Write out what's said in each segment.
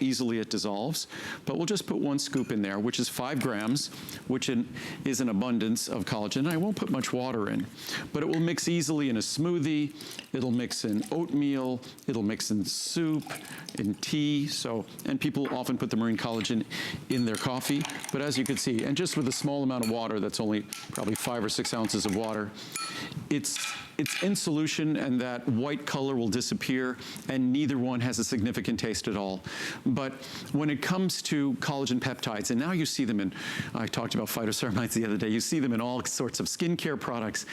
easily it dissolves, but we'll just put 1 scoop in there, which is 5 grams, which is an abundance of collagen. I won't put much water in, but it will mix easily in a smoothie. It'll mix in oatmeal. It'll mix in soup, in tea. And people often put the marine collagen in their coffee, but as you can see, and just with a small amount of water, that's only probably 5 or 6 ounces of water, it's in solution, and that white color will disappear, and neither one has a significant taste at all. But when it comes to collagen peptides, and now you see them in, I talked about phytoceramides the other day, you see them in all sorts of skincare products.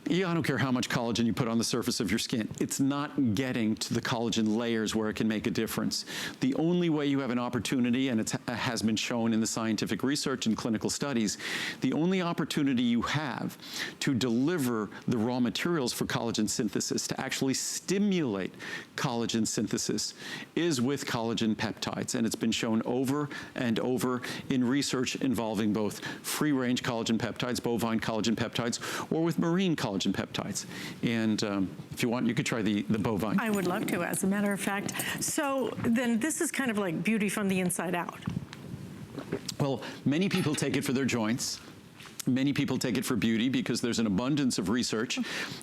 Yeah, I don't care how much collagen you put on the surface of your skin. It's not getting to the collagen layers where it can make a difference. The only way you have an opportunity, and it has been shown in the scientific research and clinical studies, the only opportunity you have to deliver the raw materials for collagen synthesis, to actually stimulate collagen synthesis, is with collagen peptides. And it's been shown over and over in research involving both free-range collagen peptides, bovine collagen peptides, or with marine collagen peptides. And if you want, you could try the bovine. I would love to, as a matter of fact. So then this is kind of like beauty from the inside out. Well, many people take it for their joints. Many people take it for beauty because there's an abundance of research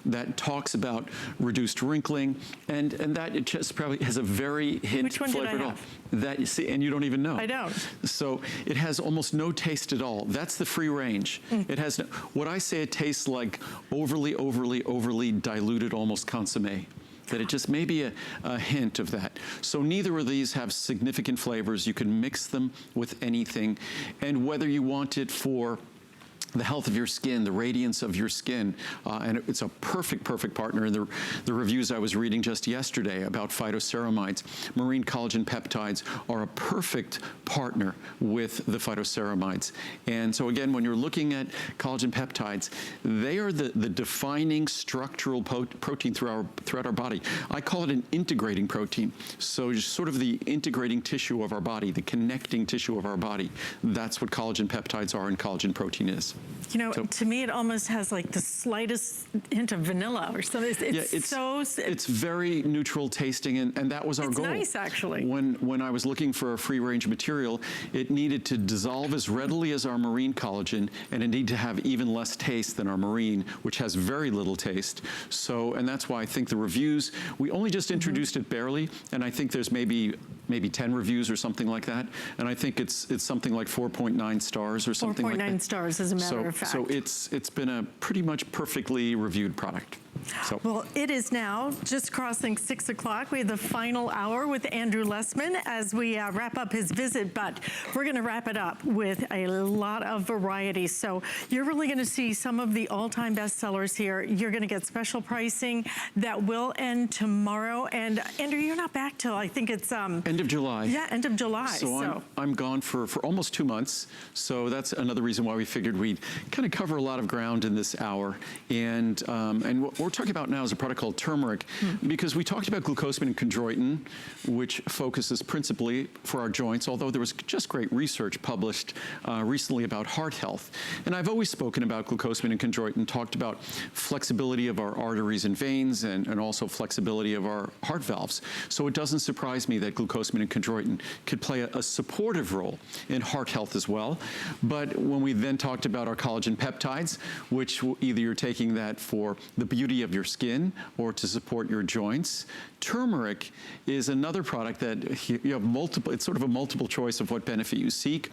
that talks about reduced wrinkling, and that it just probably has a very hint Which one flavor did I at all. have? That you see, and you don't even know. I don't. So it has almost no taste at all. That's the free range. It has no, what I say, it tastes like overly diluted, almost consommé. That it just may be a hint of that. So neither of these have significant flavors. You can mix them with anything, and whether you want it for the health of your skin, the radiance of your skin, and it's a perfect partner. In the reviews I was reading just yesterday about phytoceramides, marine collagen peptides are a perfect partner with the phytoceramides. And so again, when you're looking at collagen peptides, they are the defining structural protein throughout our body. I call it an integrating protein. So just sort of the integrating tissue of our body, the connecting tissue of our body. That's what collagen peptides are and collagen protein is. You know, to me, it almost has like the slightest hint of vanilla or something. It's very neutral tasting, and that was our goal. It's nice, actually. When I was looking for a free-range material, it needed to dissolve as readily as our marine collagen, and it needed to have even less taste than our marine, which has very little taste. So, and that's why I think the reviews, we only just introduced it barely, and I think there's maybe 10 reviews or something like that, and I think it's something like 4.9 stars or something like that. 4.9 stars, as a matter of fact. So it's been a pretty much perfectly reviewed product. So. Well, it is now just crossing 6 o'clock. We have the final hour with Andrew Lessman as we wrap up his visit, but we're going to wrap it up with a lot of variety. So you're really going to see some of the all-time bestsellers here. You're going to get special pricing that will end tomorrow. And Andrew, you're not back till I think it's end of July. Yeah, end of July. So I'm gone for almost 2 months. So that's another reason why we figured we'd kind of cover a lot of ground in this hour. And what we're talking about now is a product called Turmeric, because we talked about glucosamine and chondroitin, which focuses principally for our joints, although there was just great research published recently about heart health. And I've always spoken about glucosamine and chondroitin, talked about flexibility of our arteries and veins, and also flexibility of our heart valves. So it doesn't surprise me that glucosamine and chondroitin could play a supportive role in heart health as well. But when we then talked about our collagen peptides, which either you're taking that for the beauty of your skin or to support your joints, turmeric is another product that you have multiple, it's sort of a multiple choice of what benefit you seek.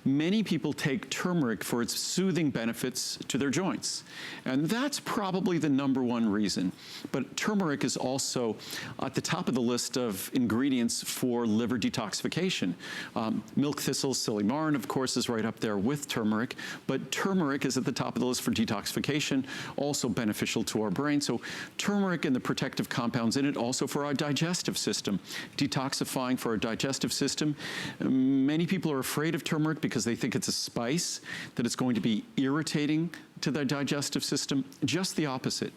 Many people take turmeric for its soothing benefits to their joints. And that's probably the #1 reason. But turmeric is also at the top of the list of ingredients for liver detoxification. Milk thistle, silymarin, of course, is right up there with turmeric, but turmeric is at the top of the list for detoxification, also beneficial to our brain. So turmeric and the protective compounds in it, also for our digestive system, detoxifying for our digestive system. Many people are afraid of turmeric because they think it's a spice, that it's going to be irritating to their digestive system. Just the opposite.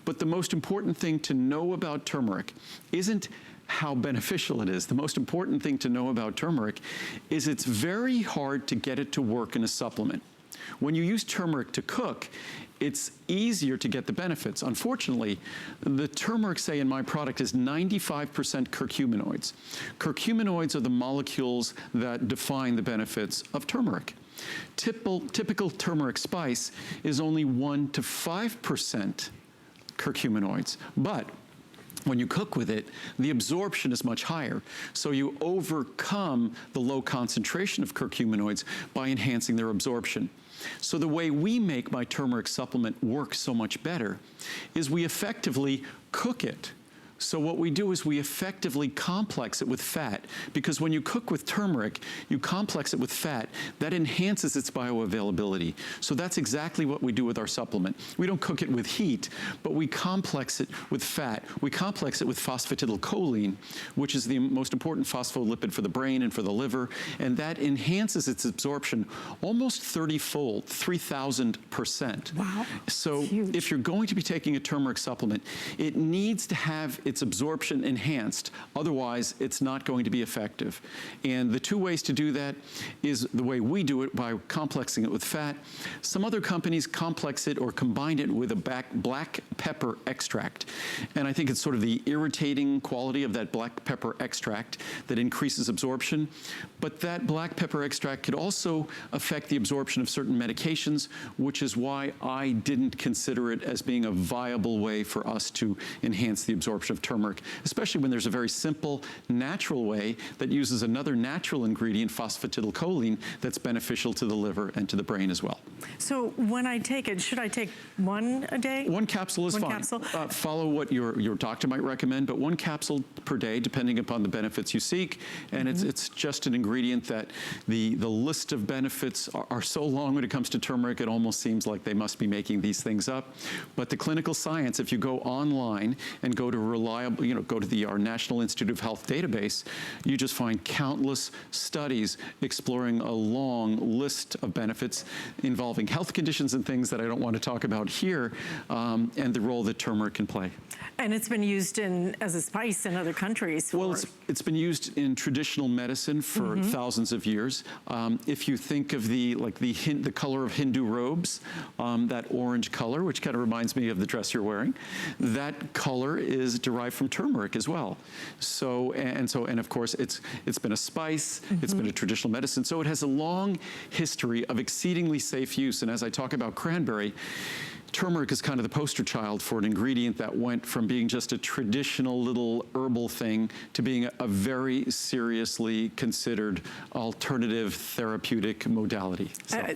But the most important thing to know about turmeric isn't how beneficial it is. The most important thing to know about turmeric is it's very hard to get it to work in a supplement. When you use turmeric to cook, it's easier to get the benefits. Unfortunately, the turmeric, say, in my product is 95% curcuminoids. Curcuminoids are the molecules that define the benefits of turmeric. Typical turmeric spice is only 1 to 5% curcuminoids, but when you cook with it, the absorption is much higher. So you overcome the low concentration of curcuminoids by enhancing their absorption. So the way we make my turmeric supplement work so much better is we effectively cook it. So what we do is we effectively complex it with fat, because when you cook with turmeric, you complex it with fat. That enhances its bioavailability. So that's exactly what we do with our supplement. We don't cook it with heat, but we complex it with fat. We complex it with phosphatidylcholine, which is the most important phospholipid for the brain and for the liver, and that enhances its absorption almost 30-fold, 3,000%. Wow. So if you're going to be taking a turmeric supplement, it needs to have its absorption enhanced. Otherwise, it's not going to be effective. And the two ways to do that is the way we do it, by complexing it with fat. Some other companies complex it or combine it with a black pepper extract. And I think it's sort of the irritating quality of that black pepper extract that increases absorption. But that black pepper extract could also affect the absorption of certain medications, which is why I didn't consider it as being a viable way for us to enhance the absorption of turmeric, especially when there's a very simple, natural way that uses another natural ingredient, phosphatidylcholine, that's beneficial to the liver and to the brain as well. So when I take it, should I take one a day? One capsule is fine. One capsule? Follow what your doctor might recommend, but one capsule per day, depending upon the benefits you seek. And it's just an ingredient that the list of benefits are so long when it comes to turmeric, it almost seems like they must be making these things up. But the clinical science, if you go online and go to reliable, go to our National Institute of Health database, you just find countless studies exploring a long list of benefits involving health conditions and things that I don't want to talk about here, and the role that turmeric can play. And it's been used as a spice in other countries. Well, it's been used in traditional medicine for thousands of years. If you think of the color of Hindu robes, that orange color, which kind of reminds me of the dress you're wearing, that color is derived from turmeric as well. And of course, it's been a spice, it's been a traditional medicine, so it has a long history of exceedingly safe use. And as I talk about cranberry, turmeric is kind of the poster child for an ingredient that went from being just a traditional little herbal thing to being a very seriously considered alternative therapeutic modality. So.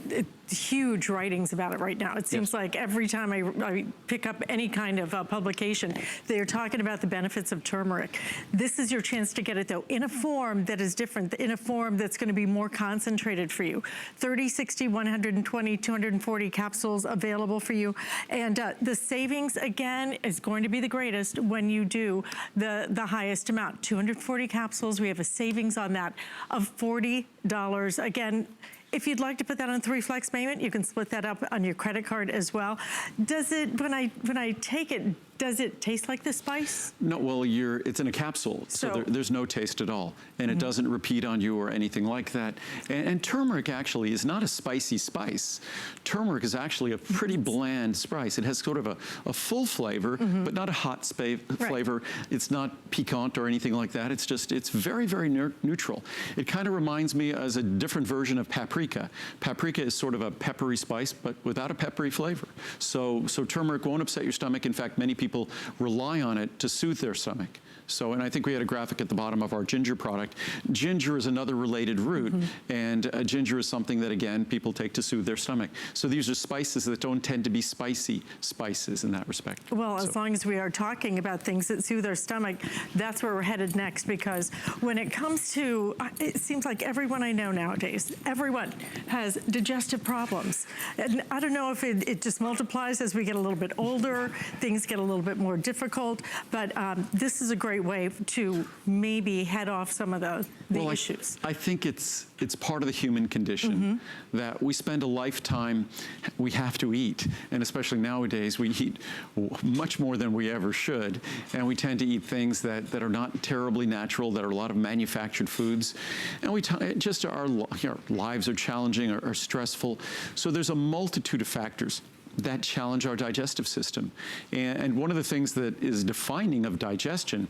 Huge writings about it right now. It seems like every time I pick up any kind of publication, they're talking about the benefits of turmeric. This is your chance to get it, though, in a form that is different, in a form that's going to be more concentrated for you. 30, 60, 120, 240 capsules available for you. And the savings, again, is going to be the greatest when you do the highest amount. 240 capsules, we have a savings on that of $40. Again, if you'd like to put that on 3 flex payment, you can split that up on your credit card as well. Does it, when I take it, does it taste like the spice? No, well, it's in a capsule, so there's no taste at all. And it doesn't repeat on you or anything like that. And turmeric actually is not a spicy spice. Turmeric is actually a pretty bland spice. It has sort of a full flavor, but not a hot flavor. It's not piquant or anything like that. It's very, very neutral. It kind of reminds me as a different version of paprika. Paprika is sort of a peppery spice, but without a peppery flavor. So turmeric won't upset your stomach. In fact, many people rely on it to soothe their stomach. So, and I think we had a graphic at the bottom of our ginger product. Ginger is another related root, and ginger is something that, again, people take to soothe their stomach. So these are spices that don't tend to be spicy spices in that respect. Well, as long as we are talking about things that soothe our stomach, that's where we're headed next, because when it comes to, it seems like everyone I know nowadays, everyone has digestive problems. And I don't know if it just multiplies as we get a little bit older, things get a little bit more difficult, but this is a great way to maybe head off some of the issues. I think it's part of the human condition that we spend a lifetime, we have to eat, and especially nowadays we eat much more than we ever should, and we tend to eat things that are not terribly natural, that are a lot of manufactured foods, and our lives are challenging or stressful, so there's a multitude of factors. that challenge our digestive system. And one of the things that is defining of digestion,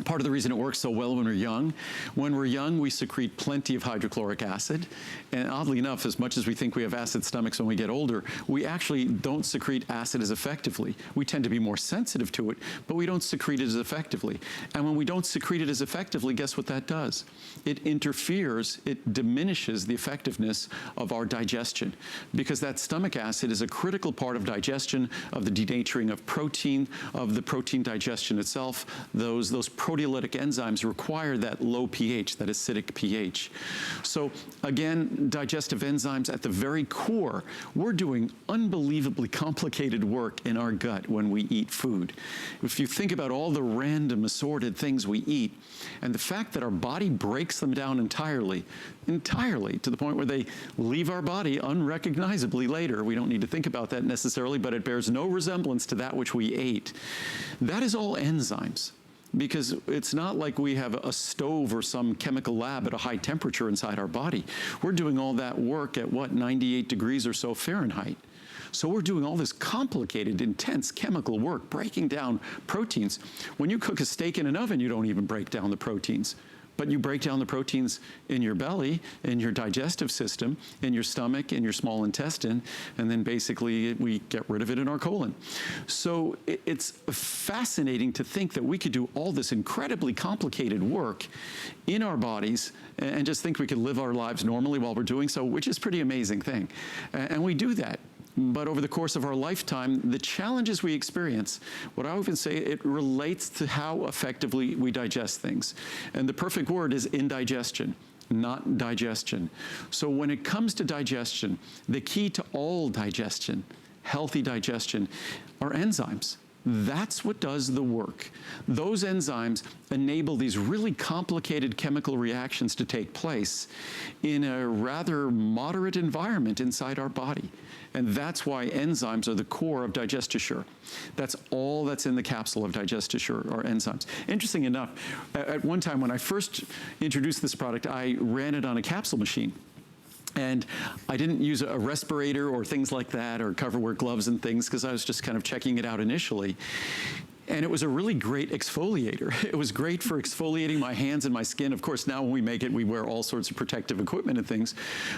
part of the reason it works so well when we're young, we secrete plenty of hydrochloric acid. And oddly enough, as much as we think we have acid stomachs when we get older, we actually don't secrete acid as effectively. We tend to be more sensitive to it, but we don't secrete it as effectively. And when we don't secrete it as effectively, guess what that does? It interferes, it diminishes the effectiveness of our digestion, because that stomach acid is a critical part of digestion, of the denaturing of protein, of the protein digestion itself. Those proteolytic enzymes require that low pH, that acidic pH. So again, digestive enzymes at the very core, we're doing unbelievably complicated work in our gut when we eat food. If you think about all the random assorted things we eat, and the fact that our body breaks them down entirely, to the point where they leave our body unrecognizably later. We don't need to think about that necessarily, but it bears no resemblance to that which we ate. That is all enzymes. Because it's not like we have a stove or some chemical lab at a high temperature inside our body. We're doing all that work at, 98 degrees or so Fahrenheit. So we're doing all this complicated, intense chemical work, breaking down proteins. When you cook a steak in an oven, you don't even break down the proteins. But you break down the proteins in your belly, in your digestive system, in your stomach, in your small intestine, and then basically we get rid of it in our colon. So it's fascinating to think that we could do all this incredibly complicated work in our bodies and just think we could live our lives normally while we're doing so, which is a pretty amazing thing. And we do that. But over the course of our lifetime, the challenges we experience, what I often say, it relates to how effectively we digest things. And the perfect word is indigestion, not digestion. So when it comes to digestion, the key to all digestion, healthy digestion, are enzymes. That's what does the work. Those enzymes enable these really complicated chemical reactions to take place in a rather moderate environment inside our body. And that's why enzymes are the core of DigestiSure. That's all that's in the capsule of DigestiSure are enzymes. Interesting enough, at one time when I first introduced this product, I ran it on a capsule machine. And I didn't use a respirator or things like that or cover-wear gloves and things because I was just kind of checking it out initially. And it was a really great exfoliator. It was great for exfoliating my hands and my skin. Of course, now when we make it, we wear all sorts of protective equipment and things.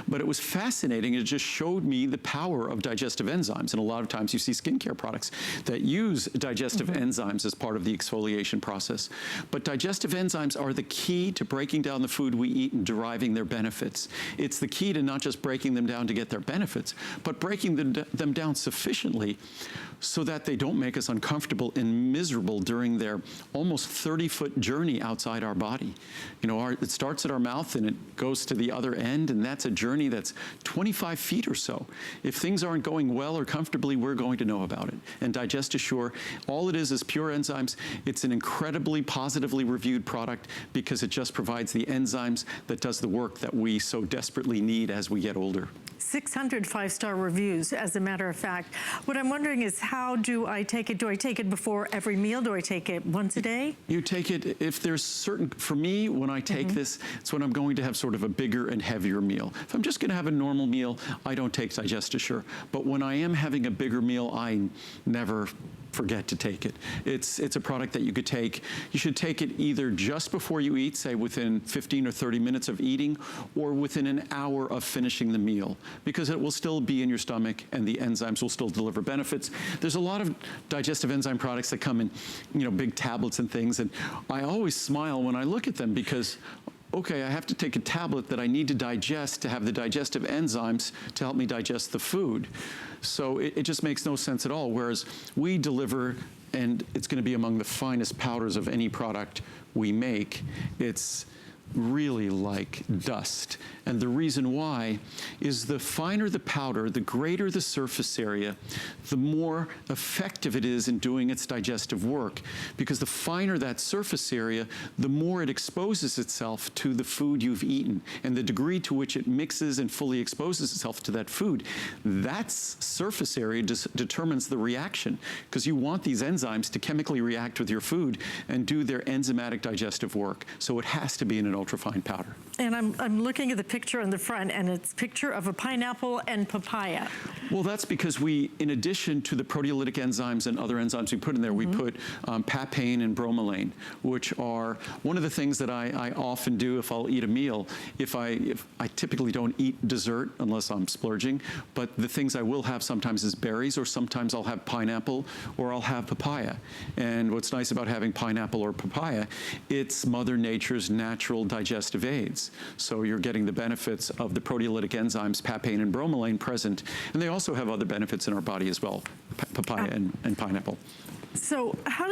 But it was fascinating. It just showed me the power of digestive enzymes. And a lot of times you see skincare products that use digestive enzymes as part of the exfoliation process. But digestive enzymes are the key to breaking down the food we eat and deriving their benefits. It's the key to not just breaking them down to get their benefits, but breaking them down sufficiently so that they don't make us uncomfortable and miserable during their almost 30-foot journey outside our body. You know, it starts at our mouth and it goes to the other end, and that's a journey that's 25 feet or so. If things aren't going well or comfortably, we're going to know about it. And DigestiSure, all it is pure enzymes. It's an incredibly positively reviewed product because it just provides the enzymes that does the work that we so desperately need as we get older. 600 five-star reviews, as a matter of fact. What I'm wondering is, how do I take it? Do I take it before every meal? Do I take it once a day? You take it if there's certain, for me, when I take this, it's when I'm going to have sort of a bigger and heavier meal. If I'm just going to have a normal meal, I don't take DigestiSure. But when I am having a bigger meal, I never forget to take it. It's a product that you could take. You should take it either just before you eat, say within 15 or 30 minutes of eating, or within an hour of finishing the meal, because it will still be in your stomach and the enzymes will still deliver benefits. There's a lot of digestive enzyme products that come in, you know, big tablets and things, and I always smile when I look at them because, okay, I have to take a tablet that I need to digest to have the digestive enzymes to help me digest the food. So it just makes no sense at all, whereas we deliver, and it's going to be among the finest powders of any product we make. It's really like dust. And the reason why is the finer the powder, the greater the surface area, the more effective it is in doing its digestive work. Because the finer that surface area, the more it exposes itself to the food you've eaten. And the degree to which it mixes and fully exposes itself to that food, that surface area determines the reaction. Because you want these enzymes to chemically react with your food and do their enzymatic digestive work. So it has to be in an ultrafine powder. And I'm looking at the picture on the front, and it's a picture of a pineapple and papaya. Well, that's because we, in addition to the proteolytic enzymes and other enzymes we put in there, we put papain and bromelain, which are one of the things that I often do if I'll eat a meal. If I typically don't eat dessert unless I'm splurging, but the things I will have sometimes is berries, or sometimes I'll have pineapple, or I'll have papaya. And what's nice about having pineapple or papaya, it's Mother Nature's natural digestive aids. So you're getting the benefits of the proteolytic enzymes, papain and bromelain present, and they also have other benefits in our body as well, papaya and pineapple. So how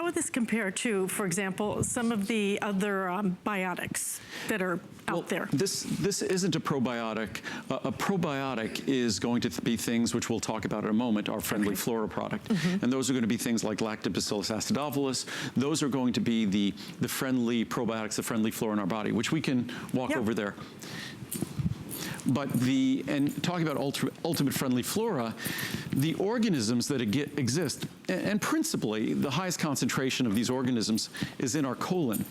would this compare to, for example, some of the other biotics that are out there? This isn't a probiotic. A probiotic is going to be things which we'll talk about in a moment, our friendly flora product. And those are going to be things like Lactobacillus acidophilus. Those are going to be the friendly probiotics, the friendly flora in our body, which we can walk over there. But and talking about ultimate friendly flora, the organisms that exist, and principally the highest concentration of these organisms is in our colon.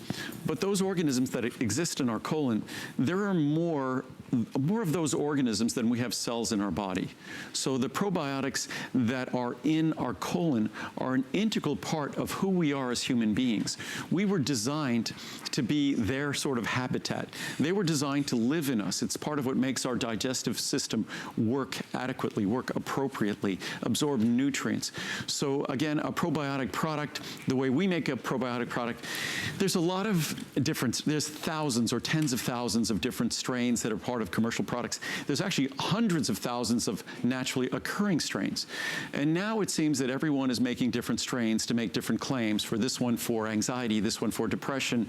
But those organisms that exist in our colon, there are more of those organisms than we have cells in our body. So the probiotics that are in our colon are an integral part of who we are as human beings. We were designed to be their sort of habitat. They were designed to live in us. It's part of what makes our digestive system work adequately, work appropriately, absorb nutrients. So again, a probiotic product, the way we make a probiotic product, there's a lot of difference. There's thousands or tens of thousands of different strains that are part of commercial products. There's actually hundreds of thousands of naturally occurring strains. And now it seems that everyone is making different strains to make different claims. For this one for anxiety, this one for depression.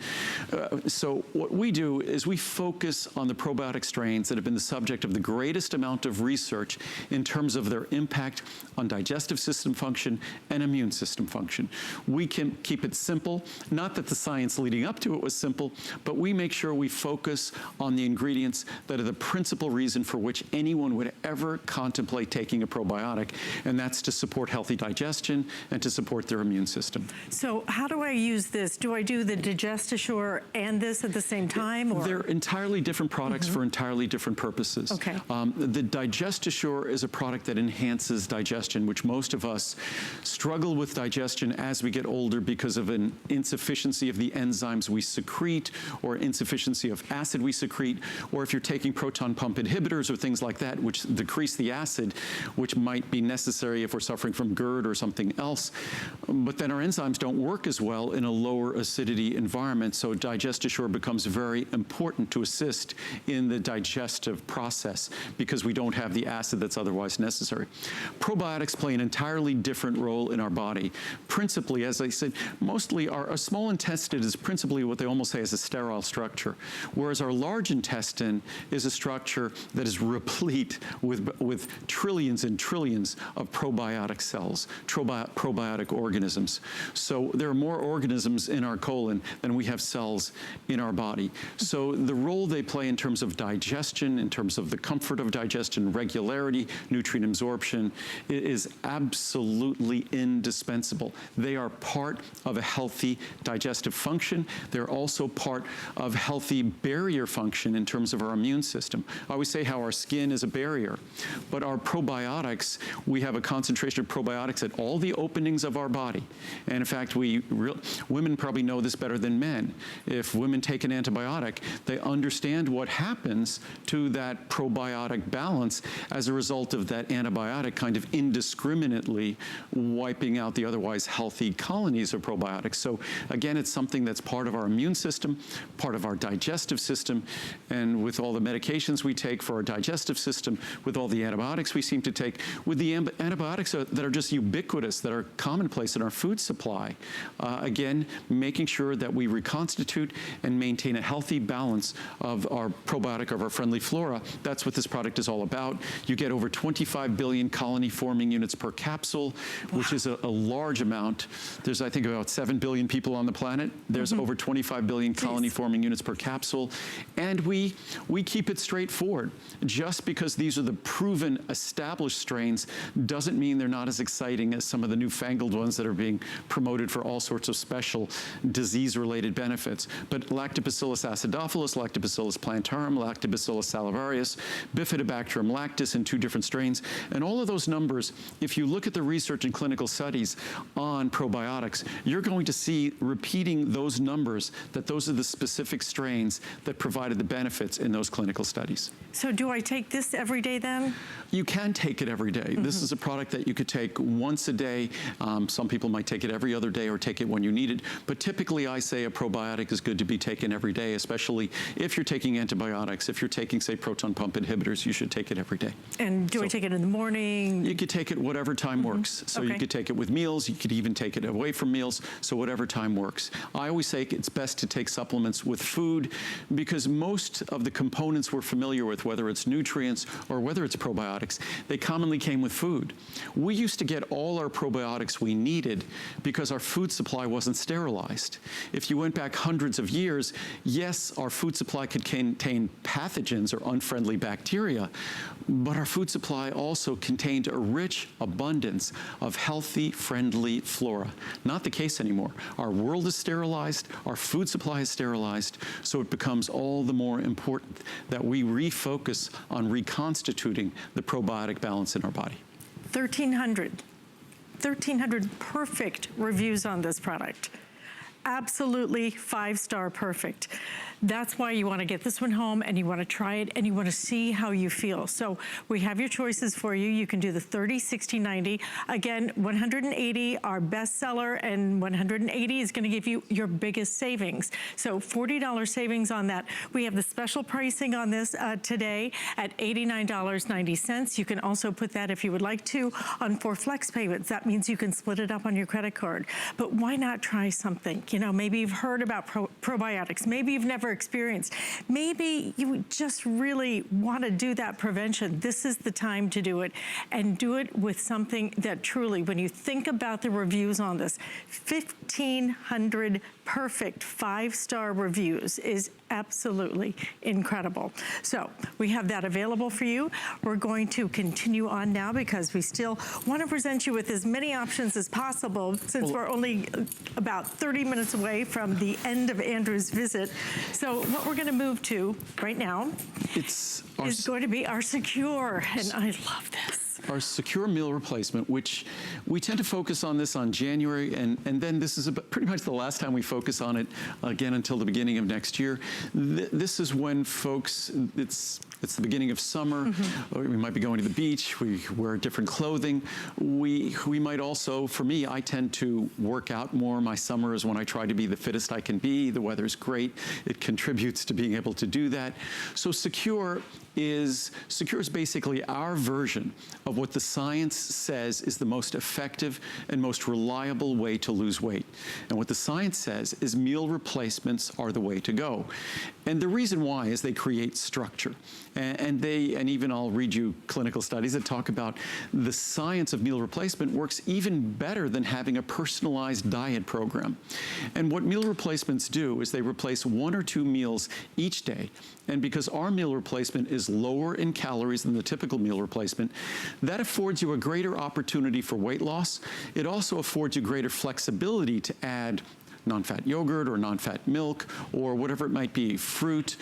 So what we do is we focus on the probiotic strains that have been the subject of the greatest amount of research in terms of their impact on digestive system function and immune system function. We can keep it simple, not that the science leading up to it was simple, but we make sure we focus on the ingredients that are the principal reason for which anyone would ever contemplate taking a probiotic, and that's to support healthy digestion and to support their immune system. So how do I use this? Do I do the Digest-Assure and this at the same time? Or? They're entirely different products for entirely different purposes. Okay. The Digest-Assure is a product that enhances digestion, which most of us struggle with digestion as we get older because of an insufficiency of the enzymes we secrete, or insufficiency of acid we secrete, or if you're taking proton pump inhibitors or things like that, which decrease the acid, which might be necessary if we're suffering from GERD or something else. But then our enzymes don't work as well in a lower acidity environment, so Digest-Assure becomes very important to assist in the digestive process because we don't have the acid that's otherwise necessary. Probiotics play an entirely different role in our body. Principally, as I said, mostly our small intestine is principally what they almost say is a sterile structure, whereas our large intestine is a structure that is replete with trillions and trillions of probiotic cells, probiotic organisms. So there are more organisms in our colon than we have cells in our body. So the role they play in terms of digestion, in terms of the comfort of digestion, regularity, nutrient absorption, is absolutely indispensable. They are part of a healthy digestive function. They're also part of healthy barrier function in terms of our immune system. I always say how our skin is a barrier, but our probiotics, we have a concentration of probiotics at all the openings of our body. And in fact, women probably know this better than men. If women take an antibiotic, they understand what happens to that probiotic balance as a result of that antibiotic kind of indiscriminately wiping out the otherwise healthy colonies of probiotics. So again, it's something that's part of our immune system, part of our digestive system, and with all the medications we take for our digestive system, with all the antibiotics we seem to take, with the antibiotics that are just ubiquitous, that are commonplace in our food supply, again, making sure that we reconstitute and maintain a healthy balance of our probiotic, of our friendly flora. That's what this product is all about. You get over 25 billion colony-forming units per capsule, which which is a large amount. There's, I think, about 7 billion people on the planet. There's over 25 billion colony-forming units per capsule. And we keep it straightforward. Just because these are the proven, established strains doesn't mean they're not as exciting as some of the newfangled ones that are being promoted for all sorts of special disease-related benefits. But Lactobacillus acidophilus, Lactobacillus plantarum, Lactobacillus salivarius, Bifidobacterium lactis in 2 different strains. And all of those numbers, if you look at the research and clinical studies on probiotics, you're going to see repeating those numbers, that those are the specific strains that provided the benefits in those clinical studies. So do I take this every day then? You can take it every day. This is a product that you could take once a day. Some people might take it every other day or take it when you need it. But typically I say a probiotic is good to be taken every day, especially if you're taking antibiotics. If you're taking, say, proton pump inhibitors, you should take it every day. And do I take it in the morning? You could take it whatever time works. So you could take it with meals. You could even take it away from meals. So whatever time works. I always say it's best to take supplements with food because most of the components we're familiar with, whether it's nutrients or whether it's probiotics, they commonly came with food. We used to get all our probiotics we needed because our food supply wasn't sterilized. If you went back hundreds of years, yes, our food supply could contain pathogens or unfriendly bacteria, but our food supply also contained a rich abundance of healthy, friendly flora. Not the case anymore. Our world is sterilized, our food supply is sterilized, so it becomes all the more important that we refocus on reconstituting the probiotic balance in our body. 1,300 perfect reviews on this product. Absolutely 5-star perfect. That's why you want to get this one home and you want to try it and you want to see how you feel. So we have your choices for you. You can do the 30, 60, 90. Again, 180 our bestseller, and 180 is going to give you your biggest savings. So $40 savings on that. We have the special pricing on this today at $89.90. You can also put that, if you would like to, on 4 flex payments. That means you can split it up on your credit card. But why not try something? You know, maybe you've heard about probiotics. Maybe you've never experienced. Maybe you just really want to do that prevention. This is the time to do it, and do it with something that truly, when you think about the reviews on this, 1,500 perfect 5-star reviews is absolutely incredible. So we have that available for you. We're going to continue on now because we still want to present you with as many options as possible, since we're only about 30 minutes away from the end of Andrew's visit. So what we're going to move to right now is going to be our Secure, and I love this. Our Secure meal replacement, which we tend to focus on this on January, and then this is pretty much the last time we focus on it again until the beginning of next year. This is when folks, it's the beginning of summer. We might be going to the beach. We wear different clothing. We might also, for me, I tend to work out more. My summer is when I try to be the fittest I can be. The weather's great. It contributes to being able to do that. So Secure is basically our version of what the science says is the most effective and most reliable way to lose weight. And what the science says is meal replacements are the way to go. And the reason why is they create structure. And even I'll read you clinical studies that talk about the science of meal replacement works even better than having a personalized diet program. And what meal replacements do is they replace 1 or 2 meals each day. And because our meal replacement is lower in calories than the typical meal replacement, that affords you a greater opportunity for weight loss. It also affords you greater flexibility to add non-fat yogurt or non-fat milk or whatever it might be, fruit.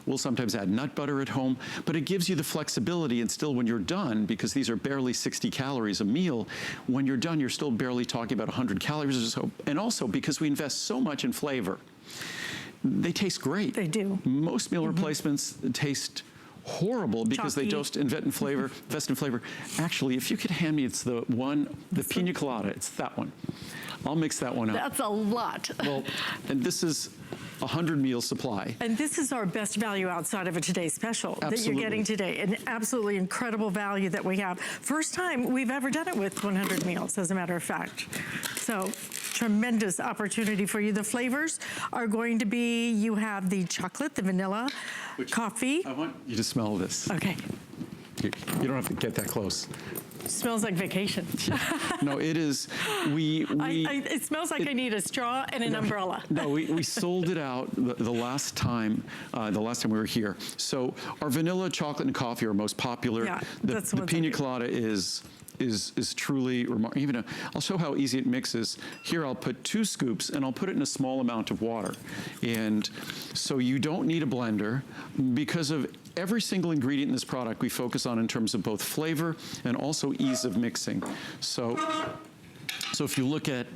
We'll sometimes add nut butter at home, but it gives you the flexibility, and still when you're done, because these are barely 60 calories a meal, when you're done, you're still barely talking about 100 calories or so. And also because we invest so much in flavor, they taste great. They do. Most meal replacements taste horrible because they don't invest in flavor. Actually, if you could hand me, it's the Pina Colada. It's that one. I'll mix that one up. That's a lot. Well, and this is 100 meal supply. And this is our best value outside of a Today Special that you're getting today. An absolutely incredible value that we have. First time we've ever done it with 100 meals, as a matter of fact. So tremendous opportunity for you. The flavors are going to be, you have the chocolate, the vanilla, coffee. I want you to smell this. Okay. You don't have to get that close. Smells like vacation. No, it is. It smells like I need a straw and an umbrella. No, we sold it out the last time we were here. So our vanilla, chocolate, and coffee are most popular. Yeah, the that's what Pina Colada is truly remarkable. Even I'll show how easy it mixes. Here I'll put 2 scoops and I'll put it in a small amount of water. And so you don't need a blender because of every single ingredient in this product we focus on in terms of both flavor and also ease of mixing. So if you look at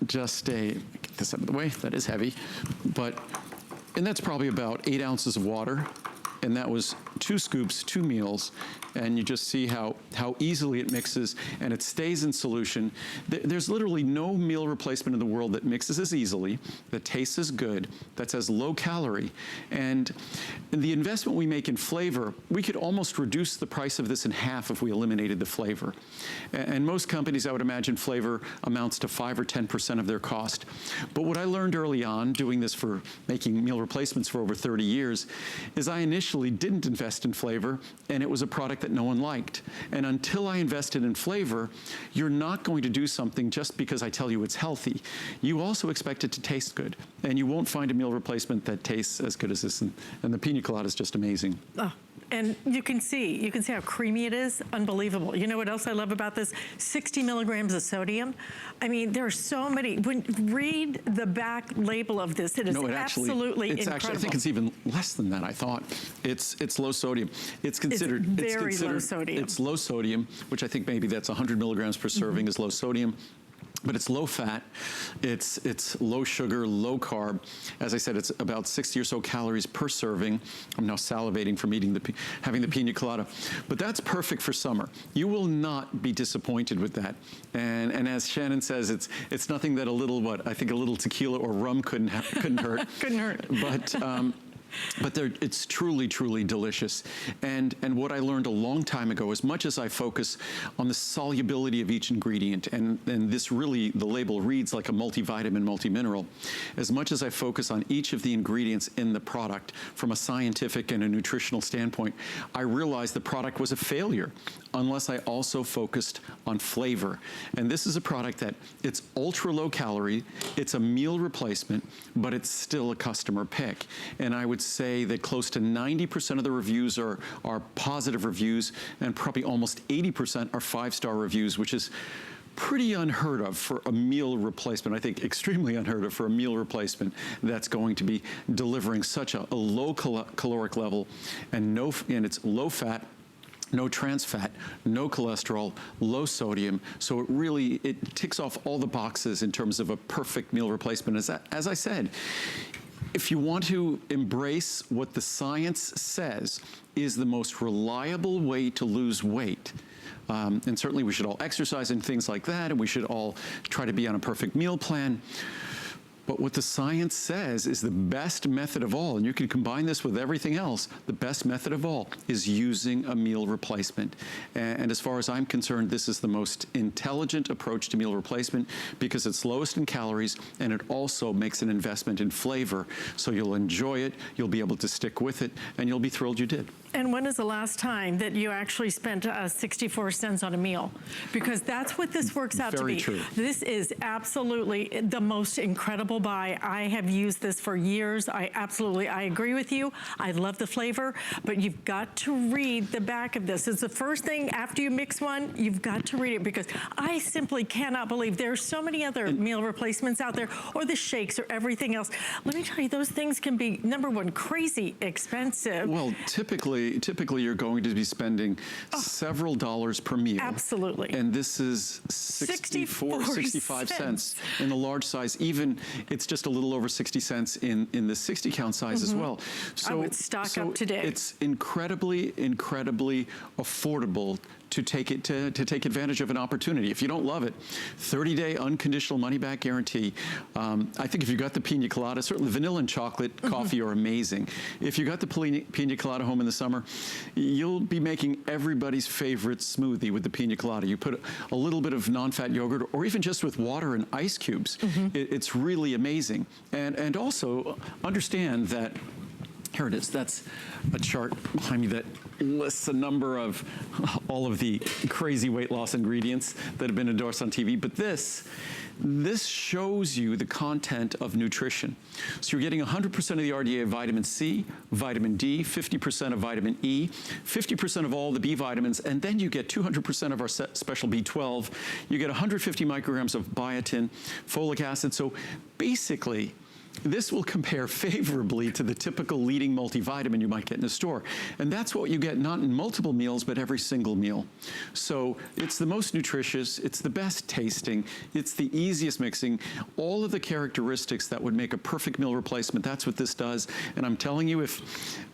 just get this out of the way, that is heavy, and that's probably about 8 ounces of water. And that was 2 scoops, 2 meals, and you just see how easily it mixes, and it stays in solution. There's literally no meal replacement in the world that mixes as easily, that tastes as good, that's as low calorie. And the investment we make in flavor, we could almost reduce the price of this in half if we eliminated the flavor. And most companies, I would imagine, flavor amounts to 5 or 10% of their cost. But what I learned early on, doing this for making meal replacements for over 30 years, is I initially didn't invest in flavor, and it was a product that no one liked. And until I invested in flavor, you're not going to do something just because I tell you it's healthy. You also expect it to taste good, and you won't find a meal replacement that tastes as good as this. And the Pina Colada is just amazing. Oh. And you can see how creamy it is. Unbelievable. You know what else I love about this? 60 milligrams of sodium. I mean, there are so many. Read the back label of this. It is absolutely incredible. Actually, I think it's even less than that, I thought. It's low sodium. It's considered low sodium. It's low sodium, which I think maybe that's 100 milligrams per serving is low sodium. But it's low fat, it's low sugar, low carb. As I said, it's about 60 or so calories per serving. I'm now salivating from having the Pina Colada. But that's perfect for summer. You will not be disappointed with that. And as Shannon says, it's nothing that a little tequila or rum couldn't hurt. Couldn't hurt. But it's truly, truly delicious. And what I learned a long time ago, as much as I focus on the solubility of each ingredient, and this really, the label reads like a multivitamin, multimineral, as much as I focus on each of the ingredients in the product from a scientific and a nutritional standpoint, I realized the product was a failure unless I also focused on flavor. And this is a product that it's ultra low calorie, it's a meal replacement, but it's still a customer pick. And I would say that close to 90% of the reviews are positive reviews, and probably almost 80% are 5-star reviews, which is pretty unheard of for a meal replacement. I think extremely unheard of for a meal replacement that's going to be delivering such a low caloric level, and it's low fat, no trans fat, no cholesterol, low sodium. So it ticks off all the boxes in terms of a perfect meal replacement. As I said, if you want to embrace what the science says is the most reliable way to lose weight, and certainly we should all exercise and things like that, and we should all try to be on a perfect meal plan. But what the science says is the best method of all, and you can combine this with everything else, the best method of all is using a meal replacement. And as far as I'm concerned, this is the most intelligent approach to meal replacement because it's lowest in calories, and it also makes an investment in flavor. So you'll enjoy it, you'll be able to stick with it, and you'll be thrilled you did. And when is the last time that you actually spent 64 cents on a meal? Because that's what this works out to be. Very true. This is absolutely the most incredible buy. I have used this for years. I agree with you. I love the flavor, but you've got to read the back of this. It's the first thing after you mix one, you've got to read it, because I simply cannot believe there's so many other meal replacements out there, or the shakes or everything else. Let me tell you, those things can be, number one, crazy expensive. Well, typically you're going to be spending several dollars per meal. Absolutely. And this is 65 cents in the large size. Even it's just a little over 60 cents in the 60 count size as well. So I would stock up today. It's incredibly, incredibly affordable to take advantage of an opportunity. If you don't love it, 30-day unconditional money-back guarantee. I think if you got the Pina Colada, certainly vanilla and chocolate coffee are amazing. If you got the Pina Colada home in the summer, you'll be making everybody's favorite smoothie with the Pina Colada. You put a little bit of non-fat yogurt, or even just with water and ice cubes. It's really amazing. And also understand that Here it is. That's a chart behind me that lists a number of all of the crazy weight loss ingredients that have been endorsed on TV. But this shows you the content of nutrition. So you're getting 100% of the RDA of vitamin C, vitamin D, 50% of vitamin E, 50% of all the B vitamins, and then you get 200% of our special B12. You get 150 micrograms of biotin, folic acid. So basically, this will compare favorably to the typical leading multivitamin you might get in a store. And that's what you get not in multiple meals, but every single meal. So it's the most nutritious, it's the best tasting, it's the easiest mixing, all of the characteristics that would make a perfect meal replacement, that's what this does. And I'm telling you, if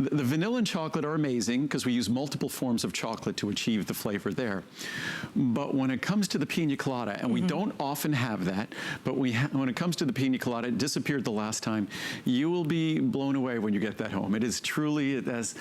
the vanilla and chocolate are amazing because we use multiple forms of chocolate to achieve the flavor there. But when it comes to the Pina Colada, and we don't often have that, but when it comes to the Pina Colada, it disappeared the last time. You will be blown away when you get that home. It is truly, as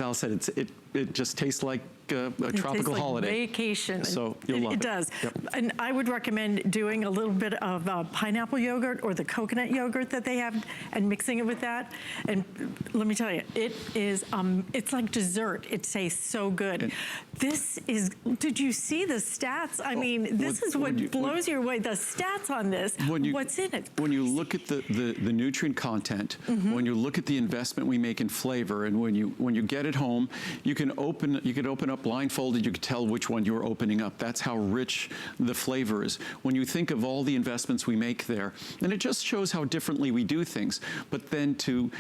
Al said, it just tastes like a tropical holiday. Vacation. So you'll love it. It does. Yep. And I would recommend doing a little bit of pineapple yogurt or the coconut yogurt that they have and mixing it with that. And let me tell you, it is, it's like dessert. It tastes so good. And this is, did you see the stats? I mean, this is what blows you away. The stats on this, what's in it? When you look at the nutrient content, when you look at the investment we make in flavor, and when you get it home, you can open up blindfolded, you can tell which one you're opening up. That's how rich the flavor is. When you think of all the investments we make there, and it just shows how differently we do things, but then to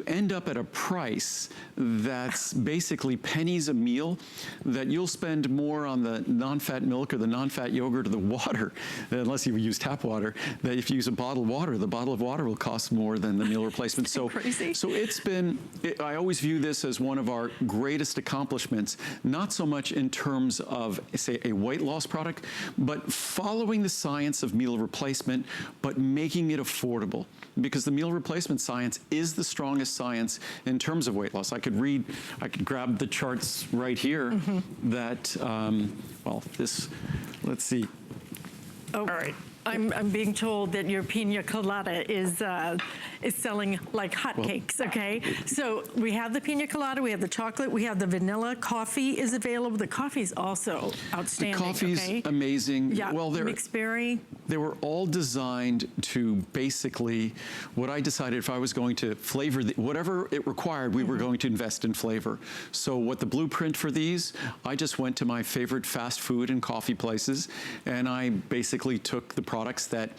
end up at a price that's basically pennies a meal, that you'll spend more on the non-fat milk or the non-fat yogurt or the water, unless you use tap water, that if you use a bottle of water, the bottle of water will cost more than the meal replacement. So crazy. So I always view this as one of our greatest accomplishments, not so much in terms of, say, a weight loss product, but following the science of meal replacement, but making it affordable. Because the meal replacement science is the strongest science in terms of weight loss. I could grab the charts right here that, let's see. Oh. All right. I'm being told that your Pina Colada is selling like hotcakes, okay? So we have the Pina Colada, we have the chocolate, we have the vanilla. Coffee is available. The coffee is also outstanding. The coffee's amazing. Yeah, well, mixed berry. They were all designed to basically, what I decided if I was going to flavor, whatever it required, we were going to invest in flavor. So what the blueprint for these, I just went to my favorite fast food and coffee places, and I basically took the products that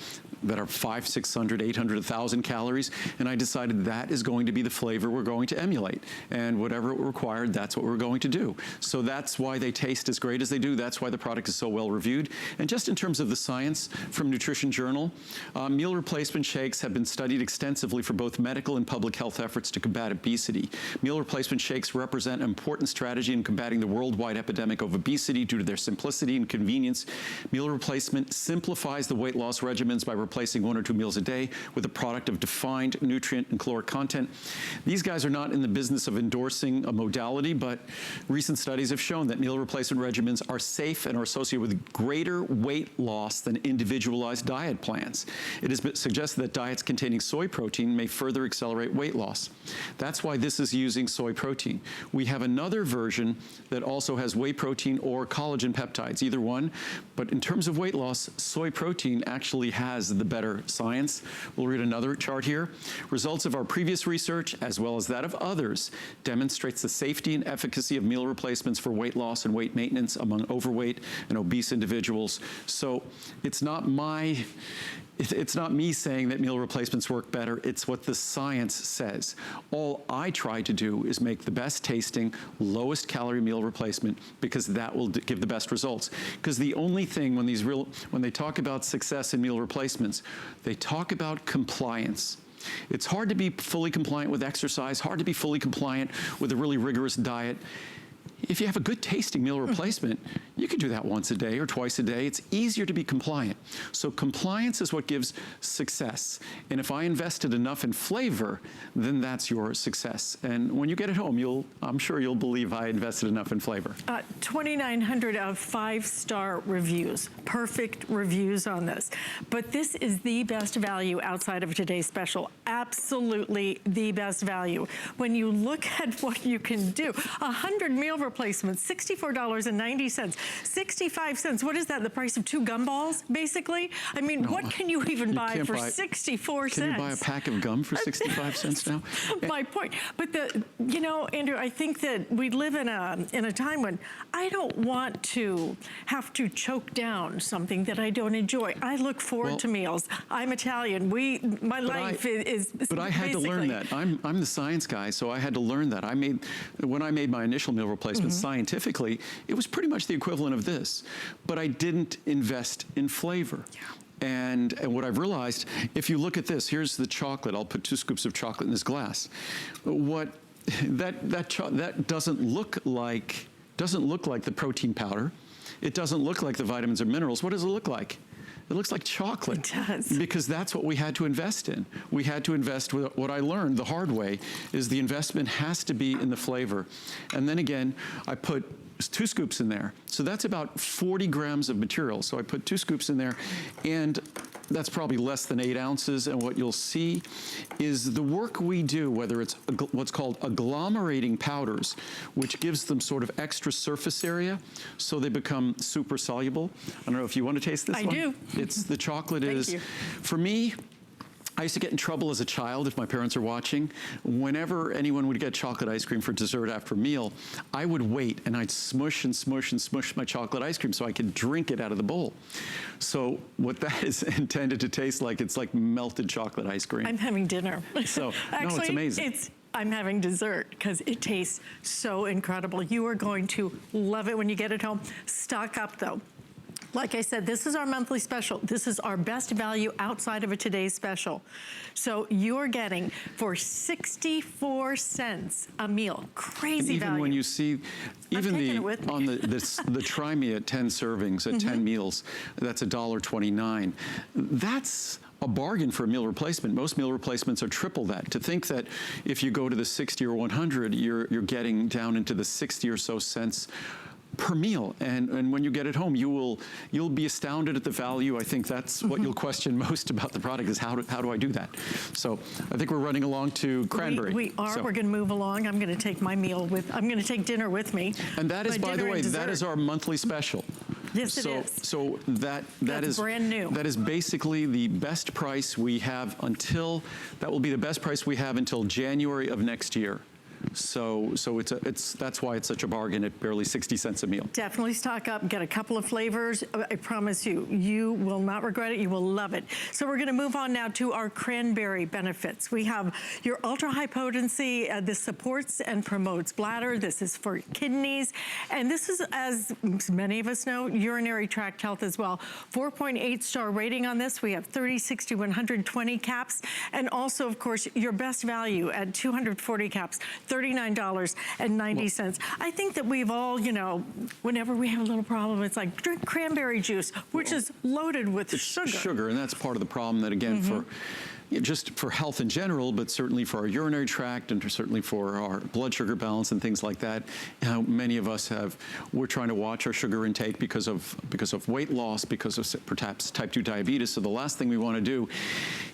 are 500, 600, 800, 1,000 calories, and I decided that is going to be the flavor we're going to emulate. And whatever it required, that's what we're going to do. So that's why they taste as great as they do. That's why the product is so well reviewed. And just in terms of the science from Nutrition Journal, meal replacement shakes have been studied extensively for both medical and public health efforts to combat obesity. Meal replacement shakes represent an important strategy in combating the worldwide epidemic of obesity due to their simplicity and convenience. Meal replacement simplifies the weight loss regimens by replacing 1 or 2 meals a day with a product of defined nutrient and caloric content. These guys are not in the business of endorsing a modality, but recent studies have shown that meal replacement regimens are safe and are associated with greater weight loss than individualized diet plans. It is suggested that diets containing soy protein may further accelerate weight loss. That's why this is using soy protein. We have another version that also has whey protein or collagen peptides, either one, but in terms of weight loss, soy protein actually has the better science. We'll read another chart here. Results of our previous research, as well as that of others, demonstrates the safety and efficacy of meal replacements for weight loss and weight maintenance among overweight and obese individuals. So it's not me saying that meal replacements work better. It's what the science says. All I try to do is make the best tasting, lowest calorie meal replacement, because that will give the best results. Because the only thing when they talk about success in meal replacements, they talk about compliance. It's hard to be fully compliant with exercise, hard to be fully compliant with a really rigorous diet. if you have a good tasting meal replacement, you can do that once a day or twice a day. It's easier to be compliant. So compliance is what gives success. And if I invested enough in flavor, then that's your success. And when you get it home, I'm sure you'll believe I invested enough in flavor. 2,900 of 5-star reviews, perfect reviews on this. But this is the best value outside of today's special. Absolutely the best value. When you look at what you can do, 100 meal replacements, $64.90, 65 cents. What is that? The price of 2 gumballs, basically? I mean, what can you even buy for 64 cents? Can you buy a pack of gum for 65 cents now? My point. But you know, Andrew, I think that we live in a time when I don't want to have to choke down something that I don't enjoy. I look forward to meals. I'm Italian. My life is But I had to learn that. I'm the science guy, so I had to learn that. When I made my initial meal replacement scientifically, it was pretty much the equivalent of this. But I didn't invest in flavor. Yeah. And what I've realized, if you look at this, here's the chocolate. I'll put 2 scoops of chocolate in this glass. That doesn't look like the protein powder. It doesn't look like the vitamins or minerals. What does it look like? It looks like chocolate. It does. Because that's what we had to invest in. We had to invest with what I learned the hard way is the investment has to be in the flavor. And then again, I put 2 scoops in there. So that's about 40 grams of material. So I put 2 scoops in there, and that's probably less than 8 ounces. And what you'll see is the work we do, whether it's what's called agglomerating powders, which gives them sort of extra surface area, so they become super soluble. I don't know if you want to taste this one. I do. It's the chocolate Thank is, you. for me, I used to get in trouble as a child if my parents are watching. Whenever anyone would get chocolate ice cream for dessert after a meal, I would wait and I'd smush and smush and smush my chocolate ice cream so I could drink it out of the bowl. So what that is intended to taste like, it's like melted chocolate ice cream. I'm having dinner. So, actually, no, it's amazing. I'm having dessert because it tastes so incredible. You are going to love it when you get it home. Stock up though. Like I said, this is our monthly special. This is our best value outside of a today's special. So you're getting for 64 cents a meal. Crazy value. Even when you see, even the Try Me at 10 servings, at 10 meals, that's $1.29. That's a bargain for a meal replacement. Most meal replacements are triple that. To think that if you go to the 60 or 100, you're getting down into the 60 or so cents per meal, and when you get it home, you'll be astounded at the value. I think that's what you'll question most about the product is how do I do that? So I think we're running along to Cranberry. We are. We're going to move along. I'm going to take my meal I'm going to take dinner with me. And that is, by the way, that is our monthly special. Yes, it is. So that is brand new. That is basically the best price we have that will be the best price we have until January of next year. So that's why it's such a bargain at barely 60 cents a meal. Definitely stock up, get a couple of flavors. I promise you, you will not regret it. You will love it. So we're going to move on now to our cranberry benefits. We have your ultra high potency. This supports and promotes bladder. This is for kidneys. And this is, as many of us know, urinary tract health as well. 4.8 star rating on this. We have 30, 60, 120 caps. And also, of course, your best value at 240 caps. $39.90. I think that we've all, whenever we have a little problem, it's like drink cranberry juice, which is loaded with sugar. Sugar, and that's part of the problem that, again, just for health in general, but certainly for our urinary tract and certainly for our blood sugar balance and things like that. Many of us we're trying to watch our sugar intake because of weight loss, because of perhaps type 2 diabetes. So the last thing we want to do,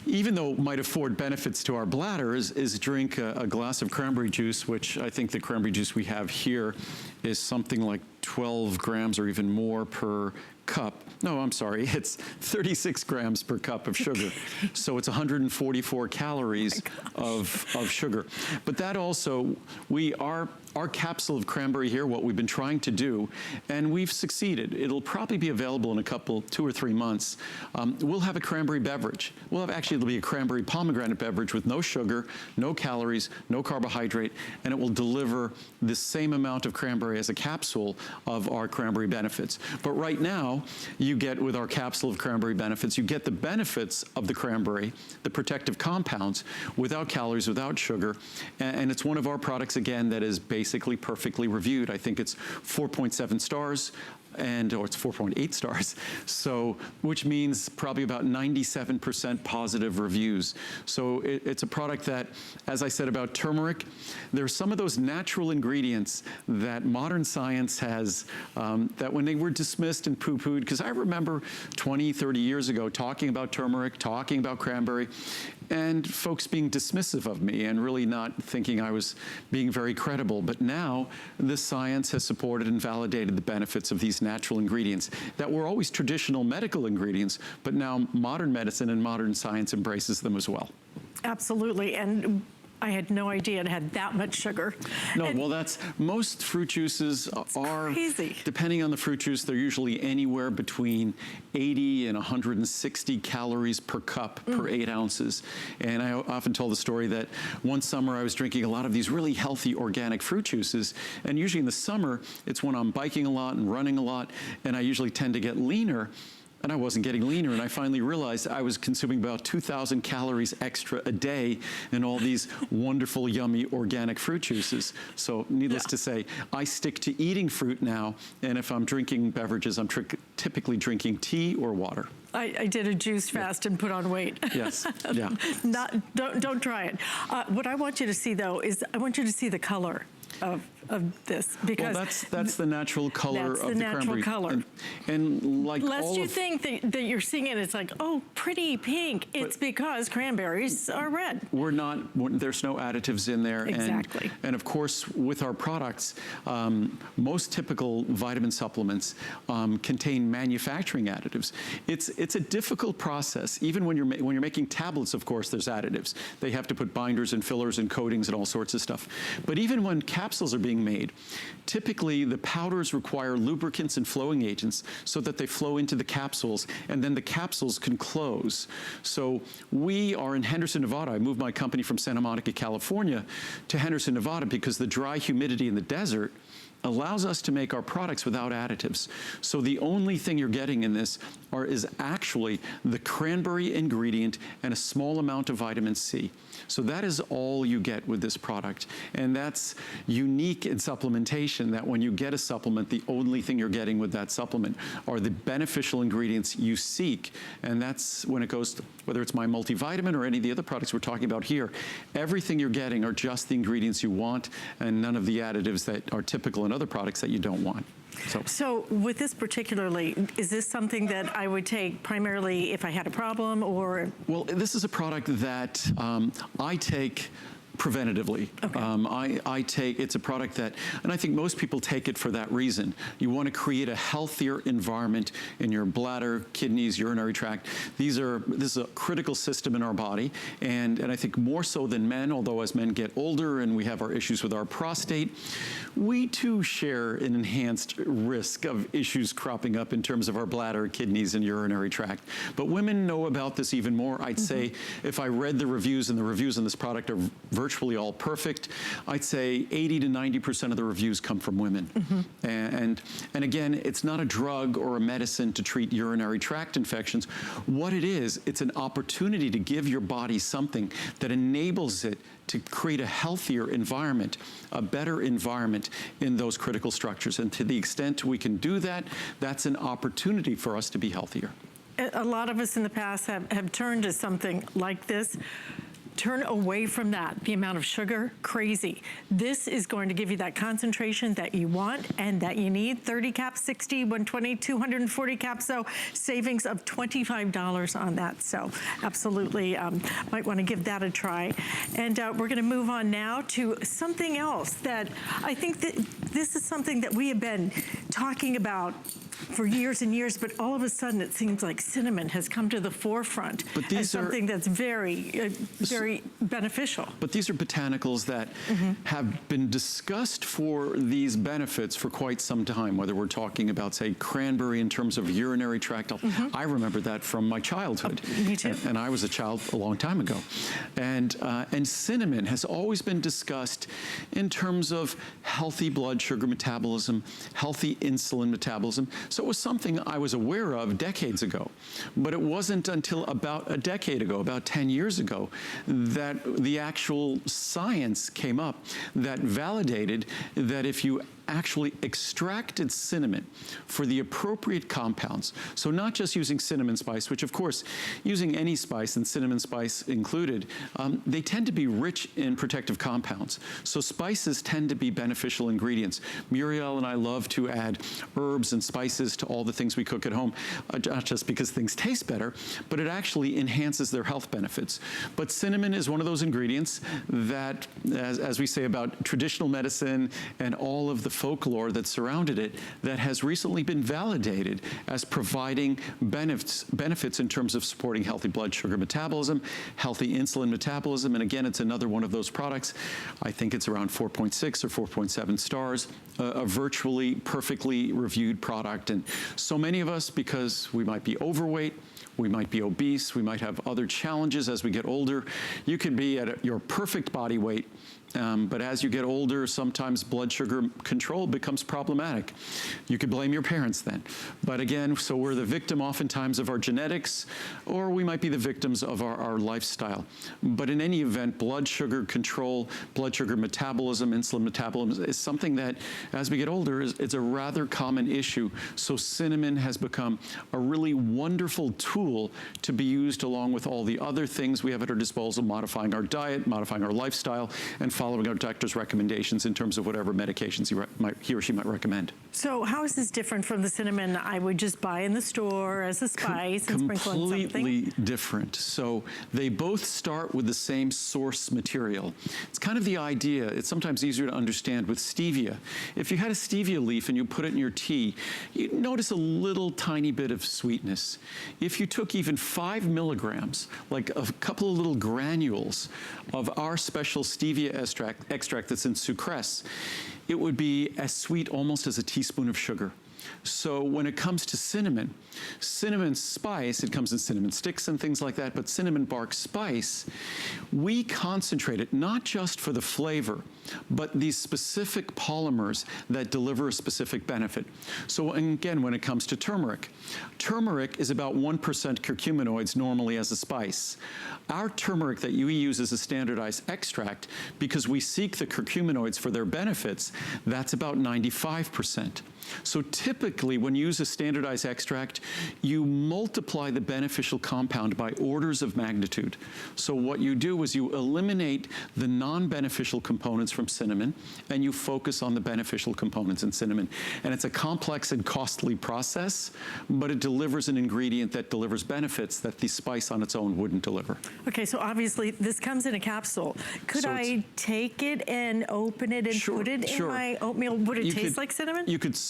even though it might afford benefits to our bladder, is drink a glass of cranberry juice, which I think the cranberry juice we have here is something like 12 grams or even more per cup. No, I'm sorry, it's 36 grams per cup of sugar. So it's 144 calories of sugar. But that also, our capsule of cranberry here, what we've been trying to do, and we've succeeded. It'll probably be available in 2 or 3 months. We'll have a cranberry beverage. It'll be a cranberry pomegranate beverage with no sugar, no calories, no carbohydrate, and it will deliver the same amount of cranberry as a capsule of our cranberry benefits. But right now, now you get, with our capsule of cranberry benefits, you get the benefits of the cranberry, the protective compounds, without calories, without sugar. And it's one of our products, again, that is basically perfectly reviewed. I think it's 4.7 stars. Or it's 4.8 stars, so which means probably about 97% positive reviews. So it's a product that, as I said about turmeric, there's some of those natural ingredients that modern science has, that when they were dismissed and poo-pooed, because I remember 20, 30 years ago talking about turmeric, talking about cranberry, and folks being dismissive of me and really not thinking I was being very credible. But now the science has supported and validated the benefits of these natural ingredients that were always traditional medical ingredients, but now modern medicine and modern science embraces them as well. Absolutely. And I had no idea it had that much sugar. No, well, that's, most fruit juices are, crazy. Depending on the fruit juice, they're usually anywhere between 80 and 160 calories per cup per 8 ounces. And I often tell the story that one summer I was drinking a lot of these really healthy organic fruit juices. And usually in the summer, it's when I'm biking a lot and running a lot, and I usually tend to get leaner. And I wasn't getting leaner, and I finally realized I was consuming about 2,000 calories extra a day in all these wonderful, yummy, organic fruit juices. So needless to say, I stick to eating fruit now, and if I'm drinking beverages, I'm typically drinking tea or water. I did a juice fast and put on weight. Yes, yeah. Don't try it. What I want you to see, though, is I want you to see the color of this, because well, that's the natural color of the natural cranberry. Color. And like lest you think that you're seeing it, it's like, oh, pretty pink. It's because cranberries are red. We're not. There's no additives in there. Exactly. And of course, with our products, most typical vitamin supplements contain manufacturing additives. It's a difficult process. Even when you're making tablets, of course, there's additives. They have to put binders and fillers and coatings and all sorts of stuff. But even when capsules are being made, typically the powders require lubricants and flowing agents so that they flow into the capsules, and then the capsules can close. So we are in Henderson, Nevada. I moved my company from Santa Monica, California to Henderson, Nevada, because the dry humidity in the desert allows us to make our products without additives. So the only thing you're getting in this is actually the cranberry ingredient and a small amount of vitamin C. So that is all you get with this product. And that's unique in supplementation, that when you get a supplement, the only thing you're getting with that supplement are the beneficial ingredients you seek. And that's when it goes to, whether it's my multivitamin or any of the other products we're talking about here, everything you're getting are just the ingredients you want and none of the additives that are typical in other products that you don't want. So with this particularly, is this something that I would take primarily if I had a problem, or? Well, this is a product that I take preventatively. Okay. It's a product that, and I think most people take it for that reason. You want to create a healthier environment in your bladder, kidneys, urinary tract. This is a critical system in our body, and I think more so than men, although as men get older and we have our issues with our prostate, we too share an enhanced risk of issues cropping up in terms of our bladder, kidneys, and urinary tract. But women know about this even more. I'd say if I read the reviews, and the reviews on this product are virtually all perfect, I'd say 80 to 90% of the reviews come from women. And again, it's not a drug or a medicine to treat urinary tract infections. What it is, it's an opportunity to give your body something that enables it to create a healthier environment, a better environment in those critical structures. And to the extent we can do that, that's an opportunity for us to be healthier. A lot of us in the past have turned to something like this. Turn away from that, the amount of sugar, crazy. This is going to give you that concentration that you want and that you need. 30 caps, 60, 120, 240 caps, so savings of $25 on that. So absolutely might want to give that a try. And we're gonna move on now to something else that I think that this is something that we have been talking about for years and years, but all of a sudden it seems like cinnamon has come to the forefront as something that's very, very beneficial. But these are botanicals that have been discussed for these benefits for quite some time, whether we're talking about, say, cranberry in terms of urinary tract. I remember that from my childhood. Me too. And I was a child a long time ago. And cinnamon has always been discussed in terms of healthy blood sugar metabolism, healthy insulin metabolism. So it was something I was aware of decades ago, but it wasn't until about a decade ago, about 10 years ago, that the actual science came up that validated that if you actually extracted cinnamon for the appropriate compounds. So not just using cinnamon spice, which of course, using any spice and cinnamon spice included, they tend to be rich in protective compounds. So spices tend to be beneficial ingredients. Muriel and I love to add herbs and spices to all the things we cook at home, not just because things taste better, but it actually enhances their health benefits. But cinnamon is one of those ingredients that, as we say about traditional medicine and all of the folklore that surrounded it, that has recently been validated as providing benefits in terms of supporting healthy blood sugar metabolism, healthy insulin metabolism, and again, it's another one of those products. I think it's around 4.6 or 4.7 stars, a virtually perfectly reviewed product. And so many of us, because we might be overweight, we might be obese, we might have other challenges as we get older. You can be at your perfect body weight, but as you get older, sometimes blood sugar control becomes problematic. You could blame your parents then. But again, so we're the victim oftentimes of our genetics, or we might be the victims of our lifestyle. But in any event, blood sugar control, blood sugar metabolism, insulin metabolism is something that, as we get older, it's a rather common issue. So cinnamon has become a really wonderful tool to be used along with all the other things we have at our disposal, modifying our diet, modifying our lifestyle, and following our doctor's recommendations in terms of whatever medications he or she might recommend. So how is this different from the cinnamon I would just buy in the store as a spice and sprinkle in something? Completely different. So they both start with the same source material. It's kind of the idea, it's sometimes easier to understand with stevia. If you had a stevia leaf and you put it in your tea, you'd notice a little tiny bit of sweetness. If you took even 5 milligrams, like a couple of little granules of our special stevia extract that's in Insu Cress, it would be as sweet almost as a teaspoon of sugar. So when it comes to cinnamon spice, it comes in cinnamon sticks and things like that, but cinnamon bark spice, we concentrate it not just for the flavor, but these specific polymers that deliver a specific benefit. So again, when it comes to turmeric is about 1% curcuminoids normally as a spice. Our turmeric that we use as a standardized extract, because we seek the curcuminoids for their benefits, that's about 95%. So typically, when you use a standardized extract, you multiply the beneficial compound by orders of magnitude. So what you do is you eliminate the non-beneficial components from cinnamon, and you focus on the beneficial components in cinnamon. And it's a complex and costly process, but it delivers an ingredient that delivers benefits that the spice on its own wouldn't deliver. Okay, so obviously this comes in a capsule. Could I take it and open it and put it in my oatmeal? Would it taste like cinnamon?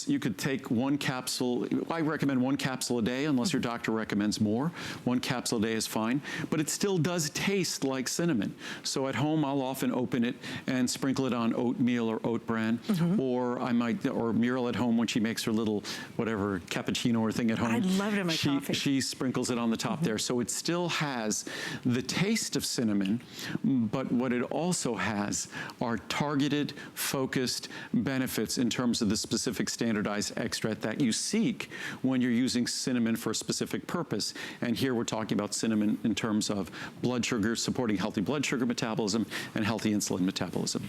You could take one capsule. I recommend one capsule a day unless your doctor recommends more. One capsule a day is fine, but it still does taste like cinnamon. So at home, I'll often open it and sprinkle it on oatmeal or oat bran, or Muriel at home when she makes her little whatever cappuccino or thing at home. I love it in my coffee. She sprinkles it on the top there. So it still has the taste of cinnamon, but what it also has are targeted, focused benefits in terms of the specific standardized extract that you seek when you're using cinnamon for a specific purpose. And here we're talking about cinnamon in terms of blood sugar, supporting healthy blood sugar metabolism and healthy insulin metabolism.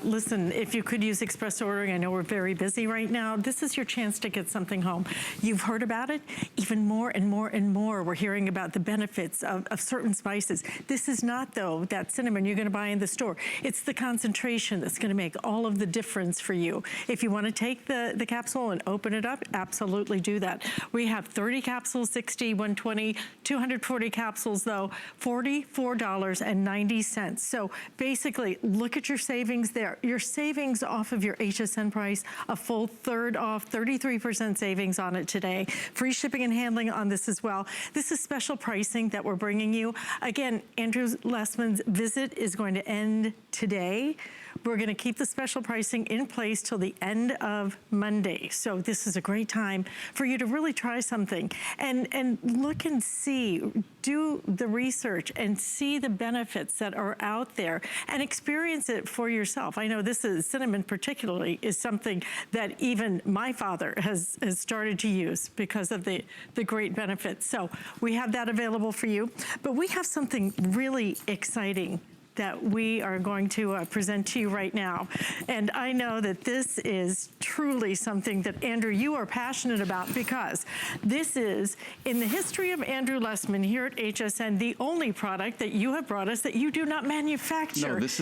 Listen, if you could use express ordering, I know we're very busy right now. This is your chance to get something home. You've heard about it. Even more and more and more, we're hearing about the benefits of certain spices. This is not, though, that cinnamon you're going to buy in the store. It's the concentration that's going to make all of the difference for you. If you want to take the capsule and open it up, absolutely do that. We have 30 capsules, 60, 120, 240 capsules, though, $44.90. So basically, look at your savings there. Your savings off of your HSN price, a full third off, 33% savings on it today. Free shipping and handling on this as well. This is special pricing that we're bringing you. Again, Andrew Lessman's visit is going to end today. We're gonna keep the special pricing in place till the end of Monday. So this is a great time for you to really try something and look and see, do the research and see the benefits that are out there and experience it for yourself. I know this is, cinnamon particularly, is something that even my father has started to use because of the great benefits. So we have that available for you, but we have something really exciting that we are going to present to you right now. And I know that this is truly something that, Andrew, you are passionate about, because this is, in the history of Andrew Lessman here at HSN, the only product that you have brought us that you do not manufacture. No, this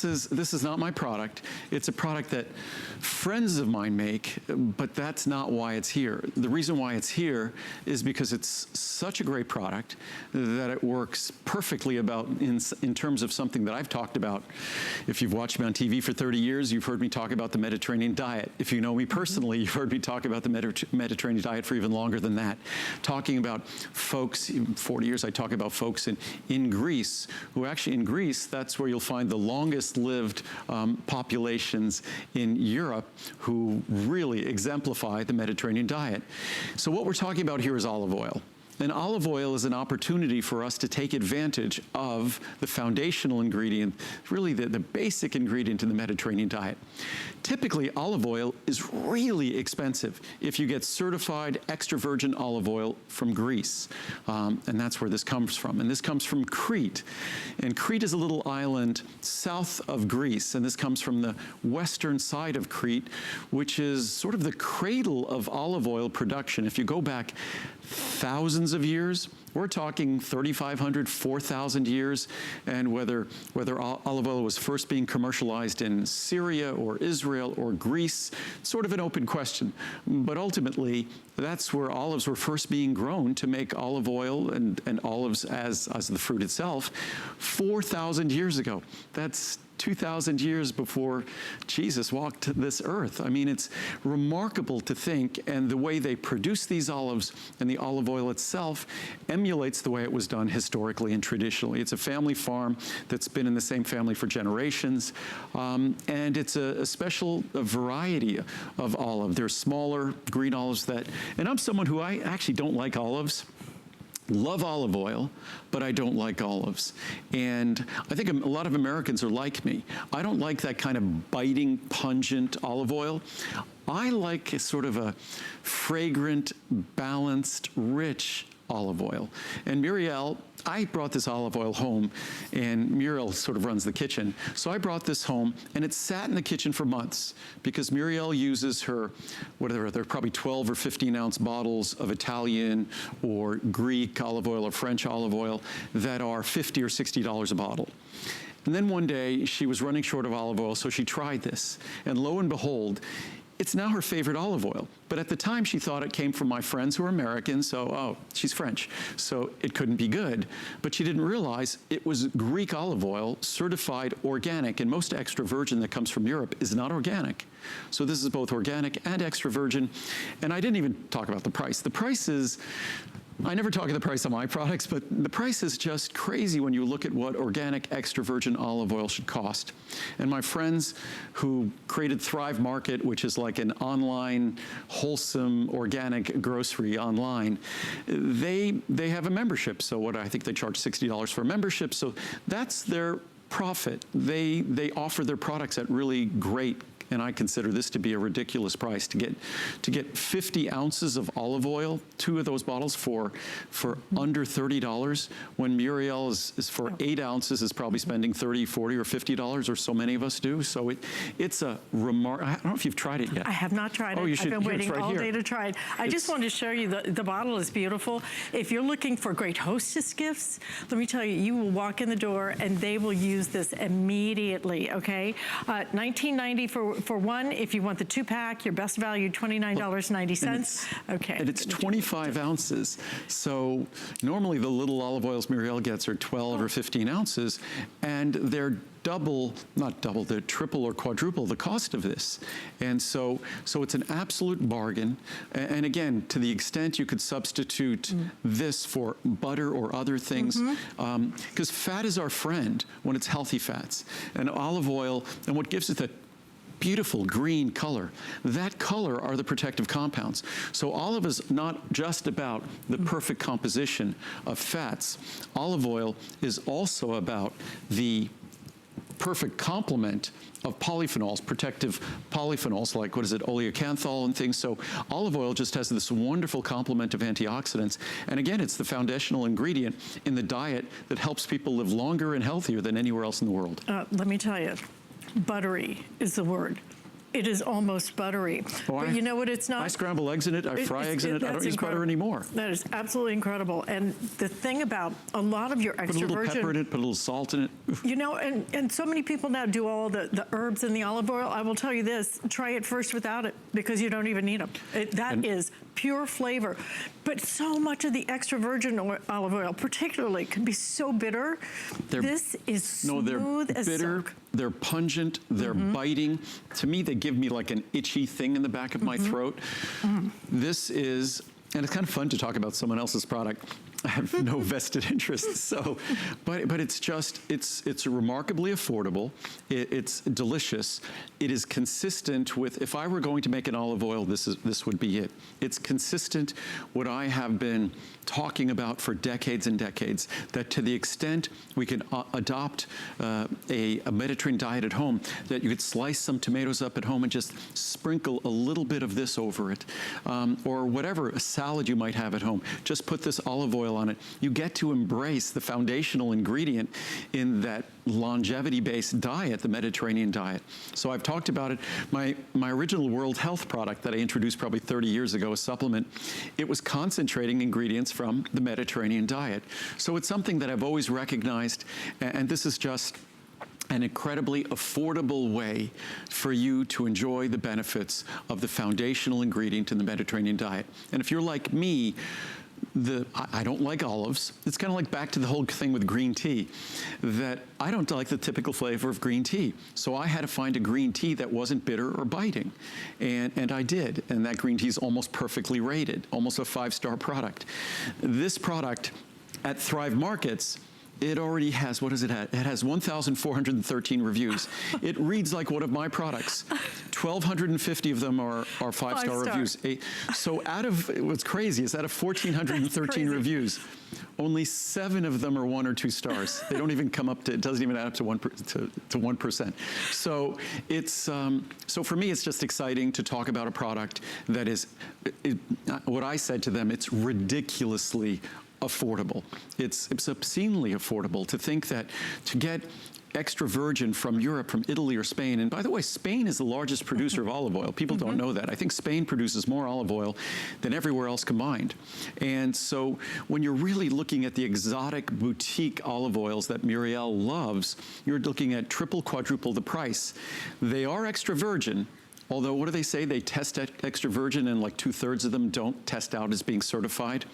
is not my product. It's a product that friends of mine make, but that's not why it's here. The reason why it's here is because it's such a great product that it works perfectly in terms of something that I've talked about. If you've watched me on TV for 30 years, you've heard me talk about the Mediterranean diet. If you know me personally, you've heard me talk about the Mediterranean diet for even longer than that. Talking about folks, 40 years, I talk about folks in Greece, who actually in Greece, that's where you'll find the longest lived populations in Europe, who really exemplify the Mediterranean diet. So what we're talking about here is olive oil. And olive oil is an opportunity for us to take advantage of the foundational ingredient, really the basic ingredient in the Mediterranean diet. Typically, olive oil is really expensive if you get certified extra virgin olive oil from Greece. And that's where this comes from. And this comes from Crete. And Crete is a little island south of Greece. And this comes from the western side of Crete, which is sort of the cradle of olive oil production. If you go back thousands of years, we're talking 3,500, 4,000 years, and whether olive oil was first being commercialized in Syria or Israel or Greece, sort of an open question. But ultimately, that's where olives were first being grown to make olive oil and olives as the fruit itself 4,000 years ago. That's 2,000 years before Jesus walked this earth. I mean, it's remarkable to think, and the way they produce these olives and the olive oil itself emulates the way it was done historically and traditionally. It's a family farm that's been in the same family for generations, and it's a special variety of olive. There's smaller green olives and I'm someone who I actually don't like olives. Love olive oil, but I don't like olives. And I think a lot of Americans are like me. I don't like that kind of biting, pungent olive oil. I like sort of a fragrant, balanced, rich olive oil. And Muriel, I brought this olive oil home, and Muriel sort of runs the kitchen. So I brought this home, and it sat in the kitchen for months because Muriel uses her, whatever, they're probably 12 or 15 ounce bottles of Italian or Greek olive oil or French olive oil that are $50 or $60 a bottle. And then one day she was running short of olive oil, so she tried this. And lo and behold, it's now her favorite olive oil. But at the time, she thought it came from my friends who are American, so, oh, she's French, so it couldn't be good. But she didn't realize it was Greek olive oil, certified organic, and most extra virgin that comes from Europe is not organic. So this is both organic and extra virgin. And I didn't even talk about the price. The price is, I never talk about the price of my products, but the price is just crazy when you look at what organic extra virgin olive oil should cost. And my friends who created Thrive Market, which is like an online, wholesome, organic grocery online, they have a membership. So I think they charge $60 for a membership. So that's their profit. They offer their products at really great, and I consider this to be a ridiculous price, to get 50 ounces of olive oil, 2 of those bottles for under $30, when Muriel is for 8 ounces is probably spending $30, $40, or $50, or so many of us do. So it's a remark. I don't know if you've tried it yet. I have not tried it. You should. I've been waiting right all here. day to try it. I just wanted to show you the bottle is beautiful. If you're looking for great Hostess gifts, let me tell you, you will walk in the door and they will use this immediately, okay? $19.90 for one. If you want the 2-pack, your best value, $29.90. Okay. And it's 25 ounces. So normally the little olive oils Muriel gets are 12 or 15 ounces, and they're they're triple or quadruple the cost of this. And so it's an absolute bargain. And again, to the extent you could substitute this for butter or other things, because fat is our friend when it's healthy fats. And olive oil, and what gives it that beautiful green color. That color are the protective compounds. So olive is not just about the perfect composition of fats. Olive oil is also about the perfect complement of polyphenols, protective polyphenols, like, oleocanthal and things. So olive oil just has this wonderful complement of antioxidants. And again, it's the foundational ingredient in the diet that helps people live longer and healthier than anywhere else in the world. Let me tell you, buttery is the word. It is almost buttery. But you know what it's not? I scramble eggs in it, I fry eggs in it, I don't use butter anymore. That is absolutely incredible. And the thing about a lot of your extra virgin... Put a little pepper in it, put a little salt in it. You know, and so many people now do all the herbs in the olive oil. I will tell you this, try it first without it, because you don't even need them. That is pure flavor. But so much of the extra virgin olive oil, particularly, can be so bitter. This is smooth as silk. They're pungent, they're biting. To me, they give me like an itchy thing in the back of my throat. This is, and it's kind of fun to talk about someone else's product. I have no vested interest, so, but it's just, it's remarkably affordable. It's delicious. It is consistent with, if I were going to make an olive oil, this would be it. It's consistent what I have been talking about for decades and decades, that to the extent we can adopt a Mediterranean diet at home, that you could slice some tomatoes up at home and just sprinkle a little bit of this over it, or whatever, a salad you might have at home. Just put this olive oil on it. You get to embrace the foundational ingredient in that longevity-based diet, the Mediterranean diet. So I've talked about it. My original World Health product that I introduced probably 30 years ago, a supplement, it was concentrating ingredients from the Mediterranean diet. So it's something that I've always recognized, and this is just an incredibly affordable way for you to enjoy the benefits of the foundational ingredient in the Mediterranean diet. And if you're like me, I don't like olives. It's kind of like back to the whole thing with green tea, that I don't like the typical flavor of green tea. So I had to find a green tea that wasn't bitter or biting. And I did. And that green tea is almost perfectly rated, almost a 5-star product. This product at Thrive Markets, it already has, what does it have? It has 1,413 reviews. It reads like one of my products. 1,250 of them are 5-star reviews. So out of, what's crazy is out of 1,413 reviews, only 7 of them are 1 or 2 stars. They don't even come up to, it doesn't even add up to 1%. So it's, so for me, it's just exciting to talk about a product that is, what I said to them, it's ridiculously affordable. It's obscenely affordable to think that to get extra virgin from Europe, from Italy or Spain, and by the way, Spain is the largest producer of olive oil. People don't know that. I think Spain produces more olive oil than everywhere else combined. And so when you're really looking at the exotic boutique olive oils that Muriel loves, you're looking at triple, quadruple the price. They are extra virgin. Although, what do they say? They test extra virgin and like 2/3 of them don't test out as being certified.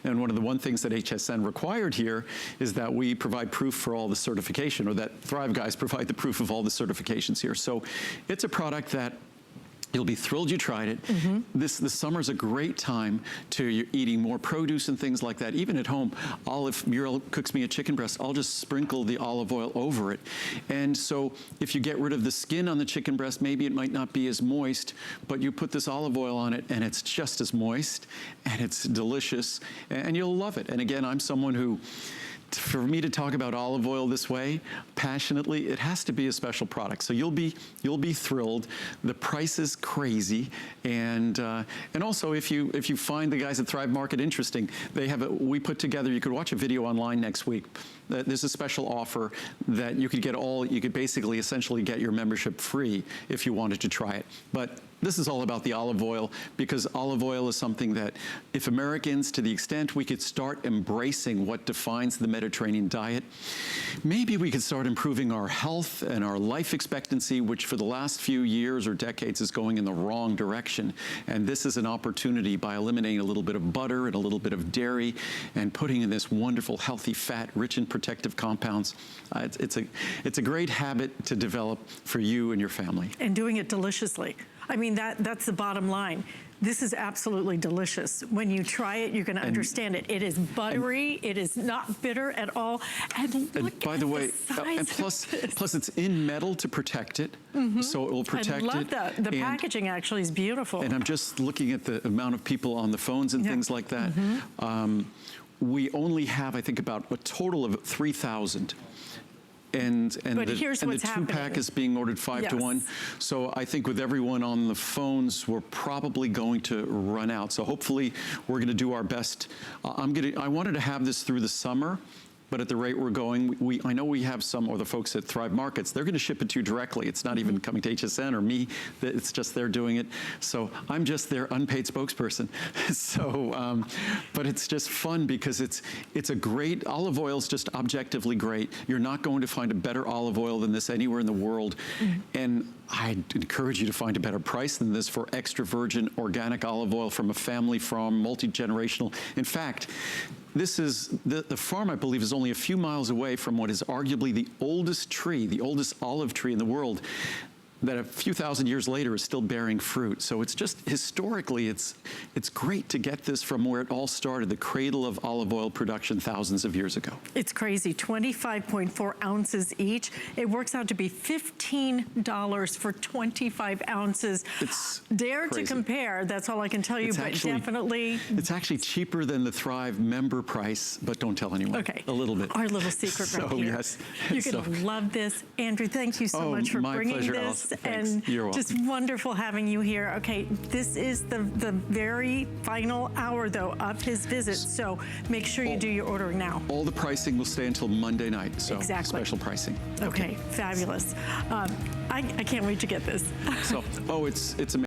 And one of the things that HSN required here is that we provide proof for all the certification, or that Thrive guys provide the proof of all the certifications here. So it's a product that you'll be thrilled you tried it. This summer's a great time to eating more produce and things like that. Even at home, if Muriel cooks me a chicken breast, I'll just sprinkle the olive oil over it. And so if you get rid of the skin on the chicken breast, maybe it might not be as moist, but you put this olive oil on it and it's just as moist and it's delicious and you'll love it. And again, I'm someone who, for me to talk about olive oil this way, passionately, it has to be a special product. So you'll be thrilled. The price is crazy, and also if you find the guys at Thrive Market interesting, we put together. You could watch a video online next week. There's a special offer that you could basically essentially get your membership free if you wanted to try it. But this is all about the olive oil, because olive oil is something that if Americans, to the extent we could start embracing what defines the Mediterranean diet, maybe we could start improving our health and our life expectancy, which for the last few years or decades is going in the wrong direction. And this is an opportunity, by eliminating a little bit of butter and a little bit of dairy and putting in this wonderful healthy fat rich in protective compounds. It's a great habit to develop for you and your family. And doing it deliciously. I mean, that's the bottom line. This is absolutely delicious. When you try it, you're going to understand it. It is buttery. It is not bitter at all. And look by at the way, size and plus it's in metal to protect it, so it will protect it. I love that. The packaging actually is beautiful. And I'm just looking at the amount of people on the phones and things like that. We only have, I think, about a total of 3,000. And But here's what's the happening. two-pack is being ordered 5 to 1. So I think with everyone on the phones, we're probably going to run out. So hopefully we're going to do our best. I wanted to have this through the summer. But at the rate we're going, I know we have some, or the folks at Thrive Markets, they're going to ship it to you directly. It's not even coming to HSN or me. It's just they're doing it. So I'm just their unpaid spokesperson. So, but it's just fun because it's a great, olive oil is just objectively great. You're not going to find a better olive oil than this anywhere in the world. And I'd encourage you to find a better price than this for extra virgin organic olive oil from a family farm, multi-generational. In fact, this is, the farm, I believe, is only a few miles away from what is arguably the oldest tree, the oldest olive tree in the world, that a few thousand years later is still bearing fruit. So it's just, historically, it's great to get this from where it all started, the cradle of olive oil production thousands of years ago. It's crazy, 25.4 ounces each. It works out to be $15 for 25 ounces. It's Dare crazy. To compare, that's all I can tell you, but definitely. It's actually cheaper than the Thrive member price, but don't tell anyone. Okay. A little bit. Our little secret right here. Yes. You're going to love this. Andrew, thank you so much for bringing pleasure, this. Alice. And You're welcome. just wonderful having you here. Okay, this is the very final hour, though, of his visit, so make sure you do your ordering now. All the pricing will stay until Monday night, so Exactly. special pricing. Okay, fabulous. I can't wait to get this. So, it's amazing.